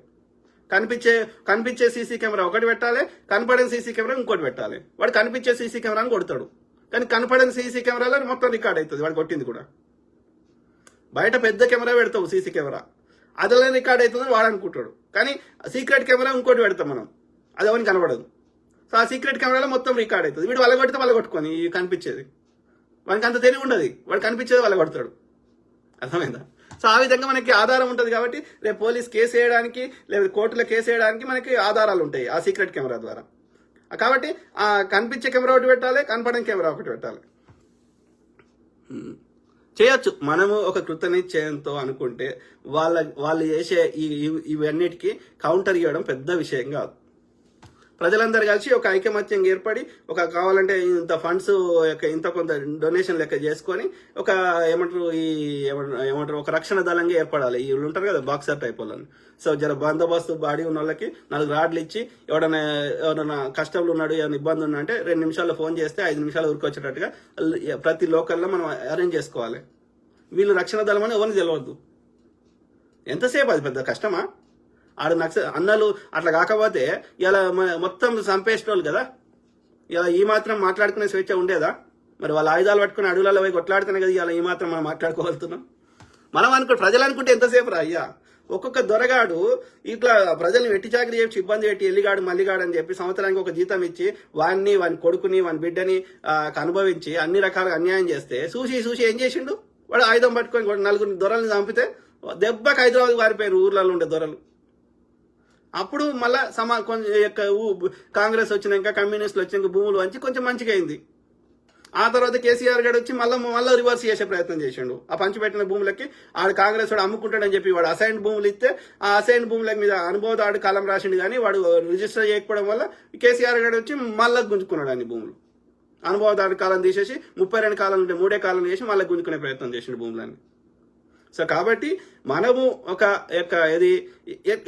కనిపించే సీసీ కెమెరా ఒకటి పెట్టాలి, కనపడని సీసీ కెమెరా ఇంకోటి పెట్టాలి. వాడు కనిపించే సీసీ కెమెరాని కొడతాడు, కానీ కనపడని సీసీ కెమెరాలో మొత్తం రికార్డ్ అవుతుంది వాడు కొట్టింది కూడా. బయట పెద్ద కెమెరా పెడతావు, సీసీ కెమెరా, అదిలో రికార్డ్ అవుతుందని వాడు అనుకుంటాడు. కానీ సీక్రెట్ కెమెరా ఇంకోటి పెడతాం మనం, అది ఎవరికి కనబడదు. సో ఆ సీక్రెట్ కెమెరాలో మొత్తం రికార్డ్ అవుతుంది. వీడు వాళ్ళ కొడితే వాళ్ళ కొట్టుకొని కనిపించేది, వానికి అంత తెలివి ఉండదు. వాడు కనిపించేది వాళ్ళ కొడతాడు. అర్థమైందా? సో ఆ విధంగా మనకి ఆధారం ఉంటుంది. కాబట్టి రేపు పోలీస్ కేసు వేయడానికి లేదా కోర్టులో కేసు వేయడానికి మనకి ఆధారాలు ఉంటాయి ఆ సీక్రెట్ కెమెరా ద్వారా. కాబట్టి ఆ కనిపించే కెమెరా ఒకటి పెట్టాలి, కనపడని కెమెరా ఒకటి పెట్టాలి. చేయొచ్చు మనము ఒక కృతనిశ్చయంతో అనుకుంటే. వాళ్ళు చేసే ఇవన్నిటికీ కౌంటర్ ఇవ్వడం పెద్ద విషయం కాదు. ప్రజలందరూ కలిసి ఒక ఐకమత్యం ఏర్పడి కావాలంటే ఇంత ఫండ్స్ ఇంత కొంత డొనేషన్ లెక్క చేసుకొని ఏమంటారు ఒక రక్షణ దళంగా ఏర్పడాలి. వీళ్ళు ఉంటారు కదా బాక్సర్ టైప్ వాళ్ళని. సో జర బందోబస్తు బాడీ ఉన్న వాళ్ళకి 4 రాడ్లు ఇచ్చి ఎవరైనా కష్టంలో ఉన్నాడు, ఏమైనా ఇబ్బంది ఉన్నా అంటే 2 నిమిషాల్లో ఫోన్ చేస్తే 5 నిమిషాలు ఉరికొచ్చేటట్టుగా ప్రతి లోకల్లో మనం అరేంజ్ చేసుకోవాలి. వీళ్ళు రక్షణ దళం అని ఎవరిని తెలియవద్దు. ఎంతసేపు అది పెద్ద కష్టమా? అన్నలు అట్లా కాకపోతే ఇలా మొత్తం చంపేసేటోళ్ళు కదా. ఇలా ఈ మాత్రం మాట్లాడుకునే స్వేచ్ఛ ఉండేదా? మరి వాళ్ళ ఆయుధాలు పట్టుకుని అడవులలో పోయి కొట్లాడుతున్నా కదా ఇలా ఈ మాత్రం మనం మాట్లాడుకోగలుగుతున్నాం. మనం ప్రజలు అనుకుంటే ఎంతసేపు రా అయ్యా. ఒక్కొక్క దొరగాడు ఇట్లా ప్రజల్ని వెట్టి చాకరీ చేసి ఇబ్బంది పెట్టి ఎల్లిగాడు మల్లిగాడు అని చెప్పి సంవత్సరానికి ఒక జీతం ఇచ్చి వాని కొడుకుని వాని బిడ్డని అనుభవించి అన్ని రకాలుగా అన్యాయం చేస్తే చూసి ఏం చేసిండు? వాడు ఆయుధం పట్టుకొని 4 దొరల్ని చంపితే దెబ్బకి హైదరాబాద్ పారిపోయారు ఊర్లలో ఉండే దొరలు. అప్పుడు మళ్ళా కాంగ్రెస్ వచ్చినాక కమ్యూనిస్టులు వచ్చినాక భూములు వంచి కొంచెం మంచిగా అయింది. ఆ తర్వాత కేసీఆర్ గారు వచ్చి మళ్ళీ రివర్స్ చేసే ప్రయత్నం చేసిండు. ఆ పంచిపెట్టిన భూములకి ఆడు కాంగ్రెస్ వాడు అమ్ముకుంటాడని చెప్పి వాడు అసైన్ భూములు ఇస్తే ఆ అసైన్ భూముల మీద అనుభవాడు కాలం రాసిండు, కానీ వాడు రిజిస్టర్ చేయకపోవడం వల్ల కేసీఆర్ గారు వచ్చి మళ్ళీ గుంజుకున్నాడు అన్ని భూములు. అనుభవదారు కాలం తీసేసి 32 కాలం ఉంటే 3 కాలం చేసి మళ్ళీ గుంజుకునే ప్రయత్నం చేసిండు భూములన్నీ. సో కాబట్టి మనము ఇది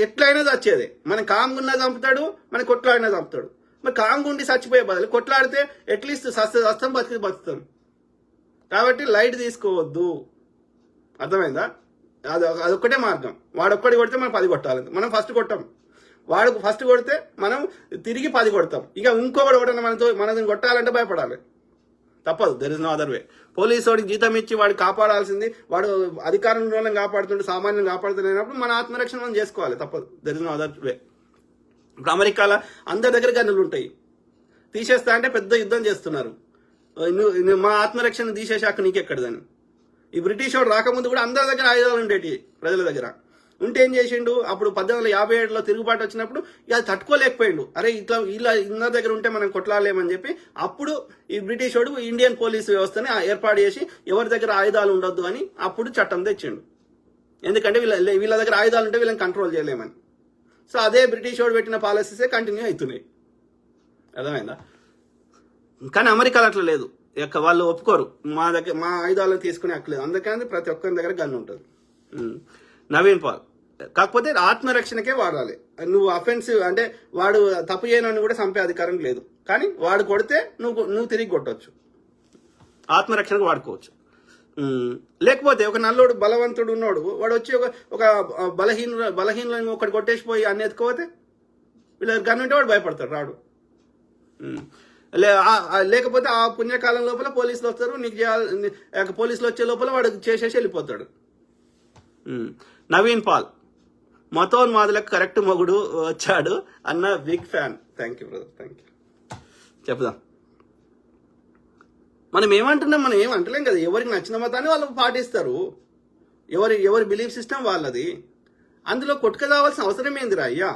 ఎట్లయినా వచ్చేది. మనం కాంగున్నా చంపుతాడు, మన కొట్లాడినా చంపుతాడు. మరి కాంగుండి చచ్చిపోయే బదులు కొట్లాడితే అట్లీస్ట్ సస్తం బతుకుతాం. కాబట్టి లైట్ తీసుకోవద్దు, అర్థమైందా? అదొక్కటే మార్గం. వాడొక్కడి కొడితే మనం 10 కొట్టాలి. మనం ఫస్ట్ కొట్టాం, వాడు ఫస్ట్ కొడితే మనం తిరిగి 10 కొడతాం. ఇక ఇంకొకటి ఒకటి మనల్ని కొట్టాలంటే భయపడాలి, తప్పదు. There is no other way. Police వాడికి జీతం ఇచ్చి వాడికి కాపాడాల్సింది, వాడు అధికారంలో కాపాడుతుంటే సామాన్యం కాపాడుతున్నప్పుడు మన ఆత్మరక్షణ మనం చేసుకోవాలి, తప్పదు. There is no other way. ఇప్పుడు అమెరికాలో అందరి దగ్గర గన్నులు ఉంటాయి, తీసేస్తా అంటే పెద్ద యుద్ధం చేస్తున్నారు. మా ఆత్మరక్షణ తీసేసాక నీకెక్కడదని. ఈ బ్రిటిష్ వాడు రాకముందు కూడా అందరి దగ్గర ఆయుధాలు ఉండేటి, ప్రజల దగ్గర ఉంటే ఏం చేసిండు, అప్పుడు 1857లో తిరుగుబాటు వచ్చినప్పుడు ఇక తట్టుకోలేకపోయిండు. అరే ఇలా ఇందరి దగ్గర ఉంటే మనం కొట్లాడలేమని చెప్పి అప్పుడు ఈ బ్రిటిష్ వాడు ఇండియన్ పోలీస్ వ్యవస్థని ఏర్పాటు చేసి ఎవరి దగ్గర ఆయుధాలు ఉండొద్దు అని అప్పుడు చట్టం తెచ్చిండు. ఎందుకంటే వీళ్ళ దగ్గర ఆయుధాలు ఉంటే వీళ్ళని కంట్రోల్ చేయలేమని. సో అదే బ్రిటిష్ వాడు పెట్టిన పాలసీసే కంటిన్యూ అవుతున్నాయి, అర్థమైందా? కానీ అమెరికాలో అట్లా లేదు. వాళ్ళు ఒప్పుకోరు, మా ఆయుధాలను తీసుకునే హక్కులేదు. అందుకని ప్రతి ఒక్కరి దగ్గర గన్ ఉంటుంది. నవీన్ పాల్, కాకపోతే ఆత్మరక్షణకే వాడాలి. నువ్వు అఫెన్సివ్ అంటే వాడు తప్పు చేయనని కూడా చంపే అధికారం లేదు, కానీ వాడు కొడితే నువ్వు తిరిగి కొట్టవచ్చు, ఆత్మరక్షణకు వాడుకోవచ్చు. లేకపోతే ఒక నల్లోడు బలవంతుడు ఉన్నోడు వాడు వచ్చి ఒక బలహీనులను ఒకటి కొట్టేసిపోయి అన్ని ఎత్తుకోపోతే వీళ్ళ గన్ ఉంటే వాడు భయపడతాడు, రాడు. లేకపోతే ఆ పుణ్యకాలం లోపల పోలీసులు వస్తారు, నీకు చేయాలి, పోలీసులు వచ్చే లోపల వాడు చేసేసి వెళ్ళిపోతాడు. నవీన్ పాల్, మతోన్మాదులకు కరెక్ట్ మొగుడు వచ్చాడు అన్న big fan. Thank you brother, thank you. చెప్దాం, మనం ఏమంటున్నాం, మనం ఏం అంటలేం కదా. ఎవరికి నచ్చిన మతాన్ని వాళ్ళు పాటిస్తారు, ఎవరి బిలీఫ్ సిస్టమ్ వాళ్ళది. అందులో కొట్టుక కావాల్సిన అవసరం ఏందిరా అయ్యా?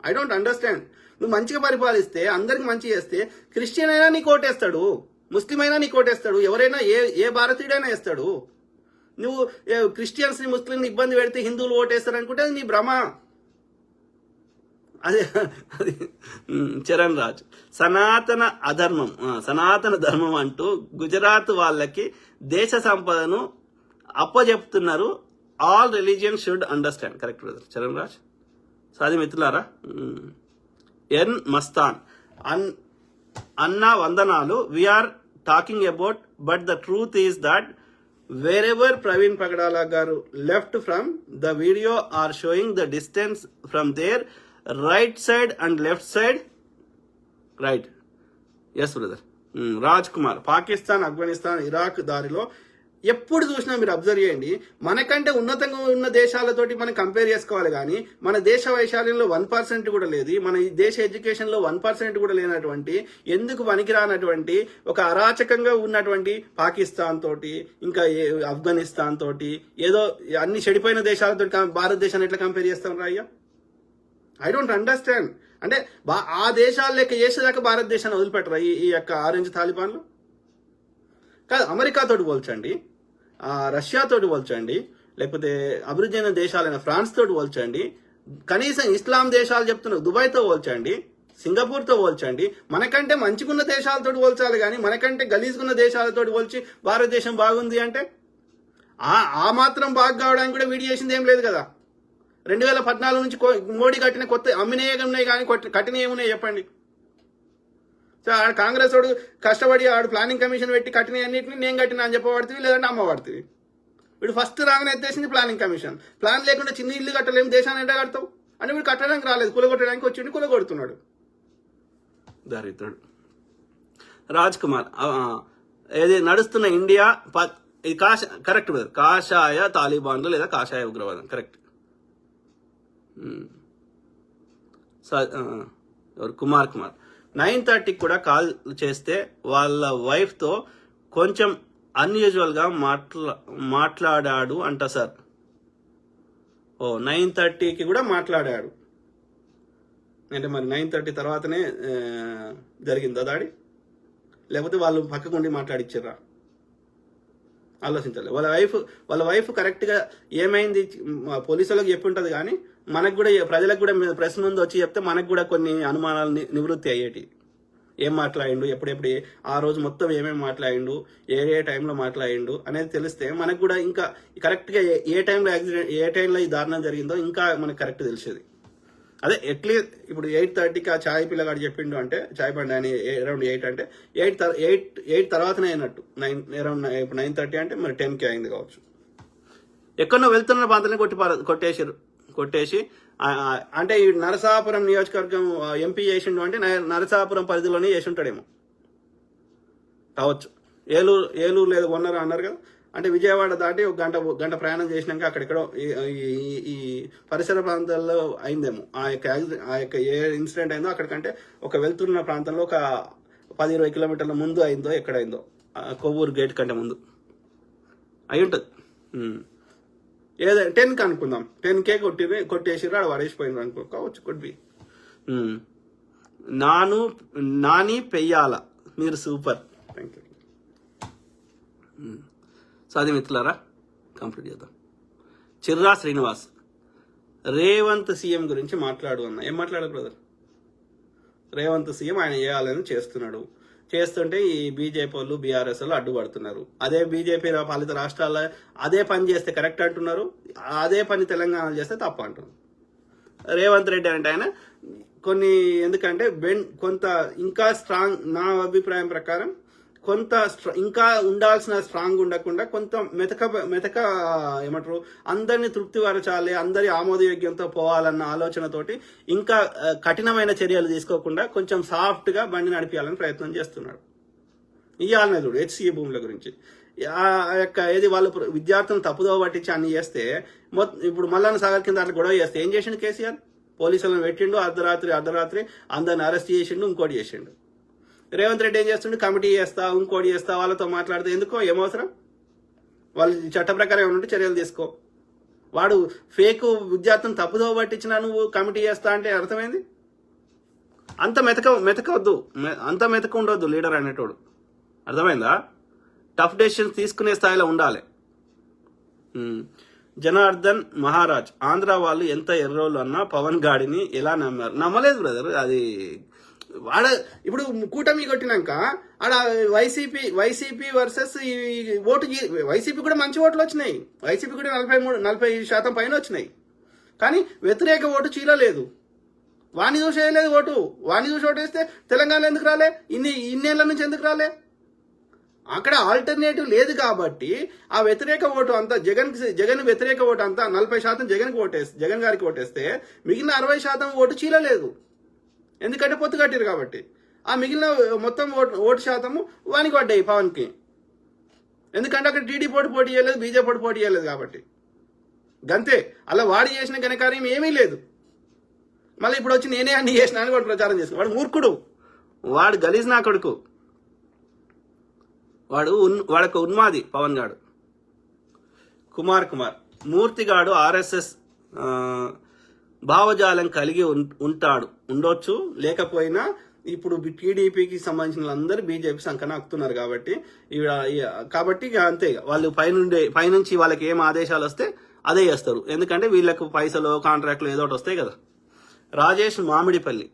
I don't understand. నువ్వు మంచిగా పరిపాలిస్తే, అందరికి మంచి చేస్తే, క్రిస్టియన్ అయినా నీకు ఓటేస్తాడు, ముస్లిం అయినా నీకు ఓటేస్తాడు, ఎవరైనా ఏ భారతీయుడైనా వేస్తాడు. నువ్వు క్రిస్టియన్స్ ని ముస్లింని ఇబ్బంది పెడితే హిందువులు ఓటేస్తారు అనుకుంటే అది నీ భ్రమ. అది చరణ్ రాజ్, సనాతన ధర్మం అంటూ గుజరాత్ వాళ్ళకి దేశ సంపదను అప్పచెప్తున్నారు. All religion should understand. Correct brother Charan Raj. సాది మిత్రులారా, ఎన్ మస్తాన్ అన్న వందనాలు. We're talking about, but the truth is that wherever Praveen Pagadala garu left from, the video are showing the distance from their right side and left side. Right. Yes brother. Raj Kumar, Pakistan, Afghanistan, Iraq దారిలో ఎప్పుడు చూసినా మీరు అబ్జర్వ్ చేయండి, మనకంటే ఉన్నతంగా ఉన్న దేశాలతోటి మనం కంపేర్ చేసుకోవాలి. కానీ మన దేశ వైశాల్యంలో 1% కూడా లేదు, మన దేశ ఎడ్యుకేషన్లో 1% కూడా లేనటువంటి, ఎందుకు పనికిరానటువంటి ఒక అరాచకంగా ఉన్నటువంటి పాకిస్తాన్ తోటి, ఇంకా ఆఫ్ఘనిస్తాన్ తోటి, ఏదో అన్ని చెడిపోయిన దేశాలతో భారతదేశాన్ని ఎట్లా కంపేర్ చేస్తాం రా అయ్యా? I don't understand. అంటే ఆ దేశాలు లెక్క చేసేదాకా భారతదేశాన్ని వదిలిపెట్టరా ఈ యొక్క ఆరెంజ్ తాలిబాన్లు? కాదు, అమెరికాతోటి పోల్చండి, రష్యాతోటి పోల్చండి, లేకపోతే అభివృద్ధి అయిన దేశాలైన ఫ్రాన్స్ తోటి పోల్చండి, కనీసం ఇస్లాం దేశాలు చెప్తున్న దుబాయ్తో పోల్చండి, సింగపూర్తో పోల్చండి. మనకంటే మంచిగున్న దేశాలతో పోల్చాలి, కానీ మనకంటే గలీజుకున్న దేశాలతో పోల్చి భారతదేశం బాగుంది అంటే ఆ మాత్రం బాగా కావడానికి కూడా వీడి చేసింది ఏం లేదు కదా. 2014 నుంచి మోడీ కట్టిన కొత్త అమ్మినయే ఉన్నాయి, కానీ కట్టిన ఏమున్నాయి చెప్పండి. సో ఆడ కాంగ్రెస్ వాడు కష్టపడి ఆడు ప్లానింగ్ కమిషన్ పెట్టి కట్టిన అన్నింటినీ నేను కట్టిన అని చెప్పబడుతుంది, లేదంటే అమ్మబడుతుంది. వీడు ఫస్ట్ రాగానే ఎత్తేసింది ప్లానింగ్ కమిషన్. ప్లాన్ లేకుండా చిన్న ఇల్లు కట్టలేము, దేశాన్ని ఎండ కడతావు అని వీడు కట్టడానికి రాలేదు, కూలగొట్టడానికి వచ్చిండి, కూలగొడుతున్నాడు దరిద్రుడు. రాజ్ కుమార్, ఏది నడుస్తున్న ఇండియా ఇది కరెక్ట్ బ్రదర్, కాషాయ తాలిబాన్లు లేదా కాషాయ ఉగ్రవాదం, కరెక్ట్. కుమార్ 9:30 కూడా కాల్ చేస్తే వాళ్ళ వైఫ్తో కొంచెం అన్యూజువల్గా మాట్లాడాడు అంట సార్. 9:30కి కూడా మాట్లాడాడు అంటే మరి 9:30 తర్వాతనే జరిగిందా దాడి? లేకపోతే వాళ్ళు పక్కకుండి మాట్లాడిచ్చారా? ఆలోచించాలి. వాళ్ళ వైఫ్ కరెక్ట్గా ఏమైంది పోలీసులకు చెప్పి ఉంటుంది, కానీ మనకు కూడా ప్రజలకు కూడా ప్రెస్ ముందు వచ్చి చెప్తే మనకు కూడా కొన్ని అనుమానాలు నివృత్తి అయ్యేటి. ఏం మాట్లాడిండు, ఎప్పుడెప్పుడు ఆ రోజు మొత్తం ఏమేమి మాట్లాడిండు, ఏ టైంలో మాట్లాడిండు అనేది తెలిస్తే మనకు కూడా ఇంకా కరెక్ట్గా ఏ టైంలో యాక్సిడెంట్, ఏ టైంలో ఈ దారుణం జరిగిందో ఇంకా మనకు కరెక్ట్ తెలిసేది. అదే అట్లీస్ట్ ఇప్పుడు 8:30కి ఆ ఛాయ్ పిల్లగాడు చెప్పిండు అంటే, ఛాయ్ బండి అని అరౌండ్ 8 అంటే 8 తర్వాతనే అయినట్టు. 9 అరౌండ్ ఇప్పుడు 9:30 అంటే మరి 10కి అయింది కావచ్చు. ఎక్కడో వెళ్తున్న ప్రాంతాన్ని కొట్టేసి అంటే ఈ నరసాపురం నియోజకవర్గం ఎంపీ చేసిండు అంటే నరసాపురం పరిధిలోనే చేసి ఉంటాడేమో కావచ్చు. ఏలూరు లేదు కొన్నారు అన్నారు కదా, అంటే విజయవాడ దాటి ఒక గంట ప్రయాణం చేసినాక అక్కడెక్కడో ఈ పరిసర ప్రాంతాల్లో అయిందేమో ఆ యొక్క ఏ ఇన్సిడెంట్ అయిందో అక్కడికంటే ఒక వెళ్తున్న ప్రాంతంలో ఒక 10-20 కిలోమీటర్ల ముందు అయిందో ఎక్కడైందో, కొవ్వూరు గేట్ కంటే ముందు అయి ఉంటుంది. ఏదైనా 10కి అనుకుందాం, 10కే కొట్టేసిర్రు, ఆడ పడేసిపోయినారు అనుకో కావచ్చు. Could be. నాని పెయ్యాల, మీరు సూపర్, థ్యాంక్ యూ. సో అది మిత్రులారా, కంప్లీట్ చేద్దాం. చిర్రా శ్రీనివాస్, రేవంత్ సీఎం గురించి మాట్లాడు అన్న. ఏం మాట్లాడు బ్రదర్? రేవంత్ సీఎం ఆయన చేయాలని చేస్తుంటే ఈ బీజేపీ వాళ్ళు బీఆర్ఎస్ వాళ్ళు అడ్డుపడుతున్నారు. అదే బీజేపీ పాలిత రాష్ట్రాల్లో అదే పని చేస్తే కరెక్ట్ అంటున్నారు, అదే పని తెలంగాణలో చేస్తే తప్పు అంటున్నారు. రేవంత్ రెడ్డి అంటే ఆయన కొన్ని ఎందుకంటే కొంత ఇంకా స్ట్రాంగ్, నా అభిప్రాయం ప్రకారం కొంత ఇంకా ఉండాల్సిన స్ట్రాంగ్ ఉండకుండా కొంత మెతక ఏమంటారు అందరినీ తృప్తిపరచాలి, అందరి ఆమోదయోగ్యంతో పోవాలన్న ఆలోచనతోటి ఇంకా కఠినమైన చర్యలు తీసుకోకుండా కొంచెం సాఫ్ట్గా బండి నడిపించాలని ప్రయత్నం చేస్తున్నాడు. ఇవాళనే చూడు హెచ్సిఏ భూముల గురించి ఆ యొక్క ఏది వాళ్ళు విద్యార్థులను తప్పుదోవ పట్టించి అన్ని చేస్తే ఇప్పుడు మల్లన్న సాగర్ కింద అట్లా గొడవ చేస్తే ఏం చేసిండు కేసీఆర్? పోలీసులను పెట్టిండు, అర్ధరాత్రి అందరిని అరెస్ట్ చేసిండు, ఇంకోటి చేసిండు. రేవంత్ రెడ్డి ఏం చేస్తుండే? కమిటీ చేస్తా, ఇంకోటి చేస్తా, వాళ్ళతో మాట్లాడితే ఎందుకో ఏమవసరం? వాళ్ళు చట్ట ప్రకారం ఏమంటే చర్యలు తీసుకో. వాడు ఫేక్ విద్యార్థులను తప్పుదో పట్టించినా నువ్వు కమిటీ చేస్తా అంటే అర్థమైంది. అంత మెతకవద్దు, అంత మెతక ఉండొద్దు లీడర్ అనేటోడు, అర్థమైందా? టఫ్ డెసిషన్స్ తీసుకునే స్థాయిలో ఉండాలి. జనార్దన్ మహారాజ్, ఆంధ్ర వాళ్ళు ఎంత ఎర్రోళ్ళు అన్నా పవన్ గాడిని ఎలా నమ్మారు? నమ్మలేదు బ్రదర్. అది వాడ ఇప్పుడు కూటమి కొట్టినాక ఆడ వైసీపీ వర్సెస్ ఈ ఓటు, వైసీపీ కూడా మంచి ఓట్లు వచ్చినాయి, వైసీపీ కూడా 40% పైన వచ్చినాయి, కానీ వ్యతిరేక ఓటు చీలలేదు. వాణి చూసి వేయలేదు ఓటు, వాణి చూసి ఓటు వేస్తే తెలంగాణలో ఎందుకు రాలే? ఇన్నేళ్ల నుంచి ఎందుకు రాలే? అక్కడ ఆల్టర్నేటివ్ లేదు కాబట్టి ఆ వ్యతిరేక ఓటు అంతా జగన్ వ్యతిరేక ఓటు అంతా 40% జగన్ గారికి ఓటేస్తే మిగిలిన 60% ఓటు చీలలేదు. ఎందుకంటే పొత్తు కట్టారు కాబట్టి. ఆ మిగిలిన మొత్తం ఓటు శాతము వానికి పడ్డాయి పవన్కి. ఎందుకంటే అక్కడ టీడీపీ పోటీ చేయలేదు, బీజేపీ పోటీ చేయలేదు కాబట్టి. గంతే, అలా వాడు చేసిన ఘనకార్యం ఏమీ లేదు. మళ్ళీ ఇప్పుడు వచ్చి నేనే అన్ని చేసిన అని వాడు ప్రచారం చేసుకున్నాడు. వాడు మూర్ఖుడు, వాడు గలీజ్ నా కొడుకు, వాడొక ఉన్మాది పవన్ గాడు. కుమార్ మూర్తిగాడు ఆర్ఎస్ఎస్ భావజాలం కలిగి ఉండొచ్చు, లేకపోయినా ఇప్పుడు టీడీపీకి సంబంధించిన వాళ్ళందరూ బీజేపీ సంకన ఎక్కుతున్నారు కాబట్టి అంతే. వాళ్ళు పైనుంచి వాళ్ళకి ఏం ఆదేశాలు వస్తే అదే చేస్తారు, ఎందుకంటే వీళ్ళకు పైసలు కాంట్రాక్ట్లు ఏదో ఒకటి వస్తాయి కదా. రాజేష్ మామిడిపల్లి,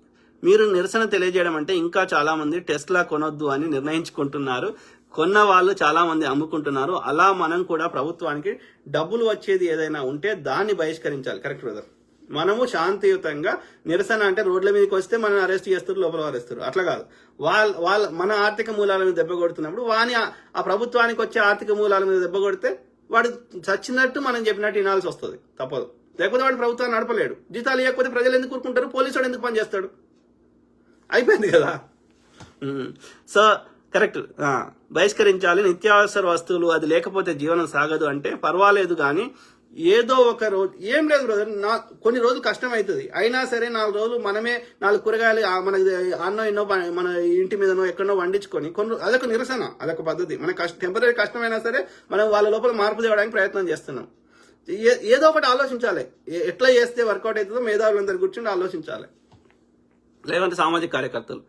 మీరు నిరసన తెలియజేయడం అంటే ఇంకా చాలా మంది టెస్లా కొనొద్దు అని నిర్ణయించుకుంటున్నారు, కొన్న వాళ్ళు చాలా మంది అమ్ముకుంటున్నారు. అలా మనం కూడా ప్రభుత్వానికి డబ్బులు వచ్చేది ఏదైనా ఉంటే దాన్ని బహిష్కరించాలి. Correct brother. మనము శాంతియుతంగా నిరసన అంటే రోడ్ల మీదకి వస్తే మనం అరెస్ట్ చేస్తారు, లోపల అరెస్తారు, అట్లా కాదు. వాళ్ళ మన ఆర్థిక మూలాల మీద దెబ్బ కొడుతున్నప్పుడు వాని ఆ ప్రభుత్వానికి వచ్చే ఆర్థిక మూలాల మీద దెబ్బ కొడితే వాడు చచ్చినట్టు మనం చెప్పినట్టు వినాల్సి వస్తుంది, తప్పదు. లేకపోతే వాడు ప్రభుత్వాన్ని నడపలేడు. జీతాలు ఇవ్వకపోతే ప్రజలు ఎందుకు కూరుకుంటారు? పోలీసు వాడు ఎందుకు పనిచేస్తాడు? అయిపోయింది కదా. సో కరెక్ట్, బహిష్కరించాలి. నిత్యావసర వస్తువులు అది లేకపోతే జీవనం సాగదు అంటే పర్వాలేదు, కానీ ఏదో ఒక రోజు ఏం లేదు బ్రదర్, కొన్ని రోజులు కష్టం అవుతుంది, అయినా సరే 4 రోజులు మనమే 4 కూరగాయలు మనకి అన్నో ఎన్నో మన ఇంటి మీదనో ఎక్కడో వండించుకొని అదొక నిరసన, అదొక పద్ధతి. మన టెంపరీ కష్టమైనా సరే మనం వాళ్ళ లోపల మార్పు తేవడానికి ప్రయత్నం చేస్తున్నాం. ఏదో ఒకటి ఆలోచించాలి, ఎట్లా చేస్తే వర్కౌట్ అవుతుందో మేధావులందరూ కూర్చుని ఆలోచించాలి. లేదంటే సామాజిక కార్యకర్తలు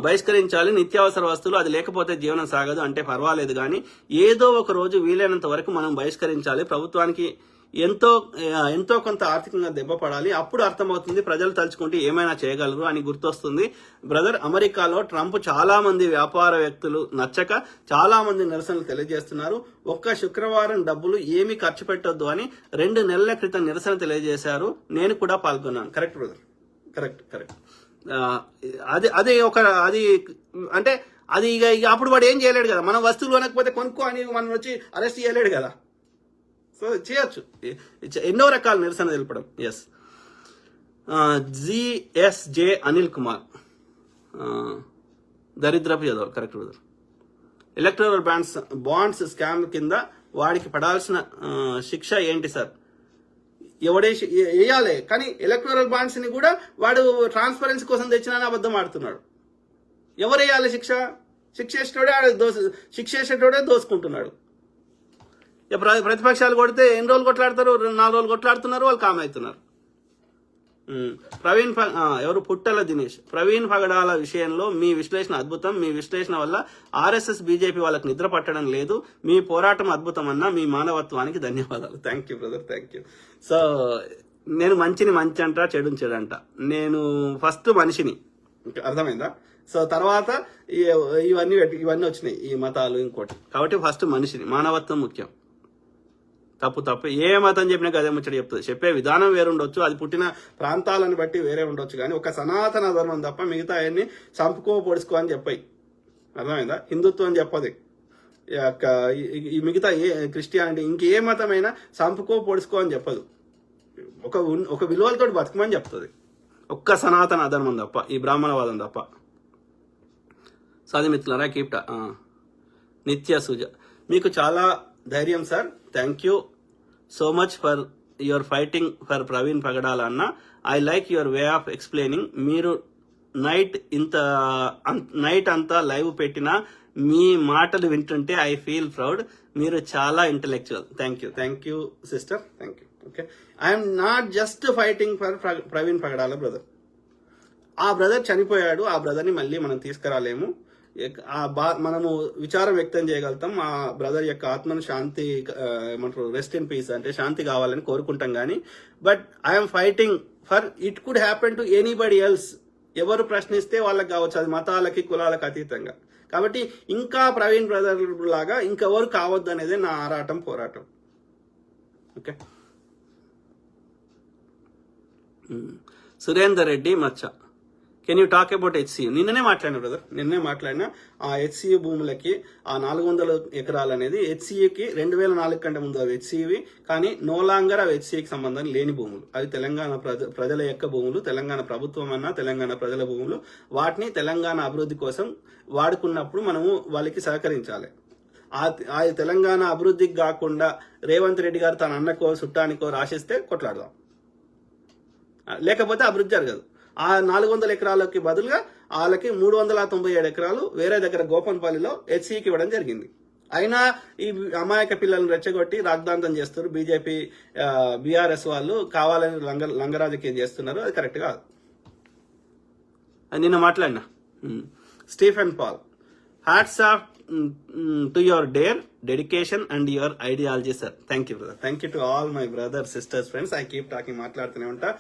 బహిష్కరించాలి. నిత్యావసర వస్తువులు అది లేకపోతే జీవనం సాగదు అంటే పర్వాలేదు, కానీ ఏదో ఒక రోజు వీలైనంత వరకు మనం బహిష్కరించాలి. ప్రభుత్వానికి ఎంతో కొంత ఆర్థికంగా దెబ్బ పడాలి. అప్పుడు అర్థమవుతుంది ప్రజలు తలుచుకుంటే ఏమైనా చేయగలరు అని గుర్తొస్తుంది. బ్రదర్, అమెరికాలో ట్రంప్ చాలా మంది వ్యాపారవేత్తలు నచ్చక చాలా మంది నిరసనలు తెలియజేస్తున్నారు. ఒక్క శుక్రవారం డబ్బులు ఏమీ ఖర్చు పెట్టొద్దు అని 2 నెలల క్రితం నిరసన తెలియజేశారు. నేను కూడా పాల్గొన్నాను. Correct brother, correct. అది అంటే అది ఇక అప్పుడు వాడు ఏం చేయలేడు కదా. మనం వస్తువులు కొనకపోతే కొనుక్కో అని మనం వచ్చి అరెస్ట్ చేయలేడు కదా. సో చేయొచ్చు, ఎన్నో రకాల నిరసన తెలపడం. ఎస్, జిఎస్జే అనిల్ కుమార్, దరిద్రపు చదవాలి. Correct brother. Electoral bonds scam కింద వాడికి పడాల్సిన శిక్ష ఏంటి సార్? ఎవడే వేయాలి, కానీ ఎలక్టోరల్ బాండ్స్ ని కూడా వాడు ట్రాన్స్పరెన్సీ కోసం తెచ్చినా అబద్ధం ఆడుతున్నాడు. ఎవరు వేయాలి శిక్ష? శిక్ష వేసేటోడే దోసుకుంటున్నాడు. ప్రతిపక్షాలు కొడితే ఎన్ని రోజులు కొట్లాడతారు? 4 రోజులు కొట్లాడుతున్నారు, వాళ్ళు కామ్ అవుతున్నారు. ఎవరు పుట్టల దినేష్, ప్రవీణ్ పగడాల విషయంలో మీ విశ్లేషణ అద్భుతం. మీ విశ్లేషణ వల్ల ఆర్ఎస్ఎస్ బీజేపీ వాళ్ళకి నిద్ర పట్టడం లేదు. మీ పోరాటం అద్భుతం అన్న మీ మానవత్వానికి ధన్యవాదాలు. Thank you brother, thank you. So నేను మంచిని మంచి అంట, చెడుని చెడంట. నేను ఫస్ట్ మనిషిని, అర్థమైందా? సో తర్వాత ఇవన్నీ వచ్చినాయి, ఈ మతాలు ఇంకోటి. కాబట్టి ఫస్ట్ మనిషిని, మానవత్వం ముఖ్యం. తప్పు ఏ మతం చెప్పినా అదే ముచ్చట చెప్తుంది. చెప్పే విధానం వేరు ఉండొచ్చు, అది పుట్టిన ప్రాంతాలను బట్టి వేరే ఉండొచ్చు, కానీ ఒక సనాతన ధర్మం తప్ప మిగతా అవన్నీ చంపుకో పొడుచుకో అని చెప్పాయి. అర్థమైందా? హిందుత్వం చెప్పదు. ఈ మిగతా క్రిస్టియానిటీ ఇంకే మతమైనా చంపుకో పొడుచుకో అని చెప్పదు. ఒక విలువలతో బతుకమని చెప్తుంది. ఒక్క సనాతన అధర్మం తప్ప, ఈ బ్రాహ్మణవాదం తప్ప. సాది మిత్రులారా, కీప్ట నిత్య సుజ, మీకు చాలా ధైర్యం sir. Thank you so much for your fighting for Praveen Pagadala అన్న. I like your way of explaining. మీరు నైట్ అంతా లైవ్ పెట్టిన మీ మాటలు వింటుంటే ఐ ఫీల్ ప్రౌడ్. మీరు చాలా intellectual. Thank you sister, thank you. Okay, I'm not just fighting for Praveen Pagadala brother. ఆ బ్రదర్ చనిపోయాడు, ఆ బ్రదర్ని మళ్ళీ మనం తీసుకురాలేము. మనము విచారం వ్యక్తం చేయగలుగుతాం. ఆ బ్రదర్ యొక్క ఆత్మను శాంతి, ఏమంటారు, రెస్ట్ ఇన్ పీస్ అంటే శాంతి కావాలని కోరుకుంటాం. కానీ but I'm fighting for it could happen to anybody else. ఎవరు ప్రశ్నిస్తే వాళ్ళకి కావచ్చు, అది మతాలకి కులాలకు అతీతంగా. కాబట్టి ఇంకా ప్రవీణ్ బ్రదర్ లాగా ఇంకెవరు కావద్దు అనేది నా ఆరాటం, పోరాటం. ఓకే, సురేందర్ రెడ్డి మచ్చ, can you talk about HCU? నిన్ననే మాట్లాడినా బ్రదర్, ఆ హెచ్సియు భూములకి ఆ 400 ఎకరాలు అనేది హెచ్సియుకి 2004 కంటే ముందు అవి హెచ్సియువి, కానీ నో లాంగర్ అవి హెచ్సియుకి సంబంధం లేని భూములు. అవి తెలంగాణ ప్రజల యొక్క భూములు, తెలంగాణ ప్రభుత్వం అన్న తెలంగాణ ప్రజల భూములు. వాటిని తెలంగాణ అభివృద్ధి కోసం వాడుకున్నప్పుడు మనము వాళ్ళకి సహకరించాలి. ఆ తెలంగాణ అభివృద్ధికి కాకుండా రేవంత్ రెడ్డి గారు తన అన్నకో చుట్టానికో రాసిస్తే కొట్లాడదాం, లేకపోతే అభివృద్ధి జరగదు. ఆ 400 ఎకరాలకి బదులుగా వాళ్ళకి 397 ఎకరాలు వేరే దగ్గర గోపన్పల్లిలో హెచ్సికి ఇవ్వడం జరిగింది. అయినా ఈ అమాయక పిల్లలను రెచ్చగొట్టి రాగ్దాంతం చేస్తారు బీజేపీ, బీఆర్ఎస్ వాళ్ళు కావాలని లంగరాజకీయం చేస్తున్నారు. అది కరెక్ట్ కాదు. నిన్న మాట్లాడినా. Stephen Paul, hats off to your dare, dedication and your ideology sir. Thank you brother, thank you to all my brother, sisters, friends. I keep talking, మాట్లాడుతూనే ఉంటా.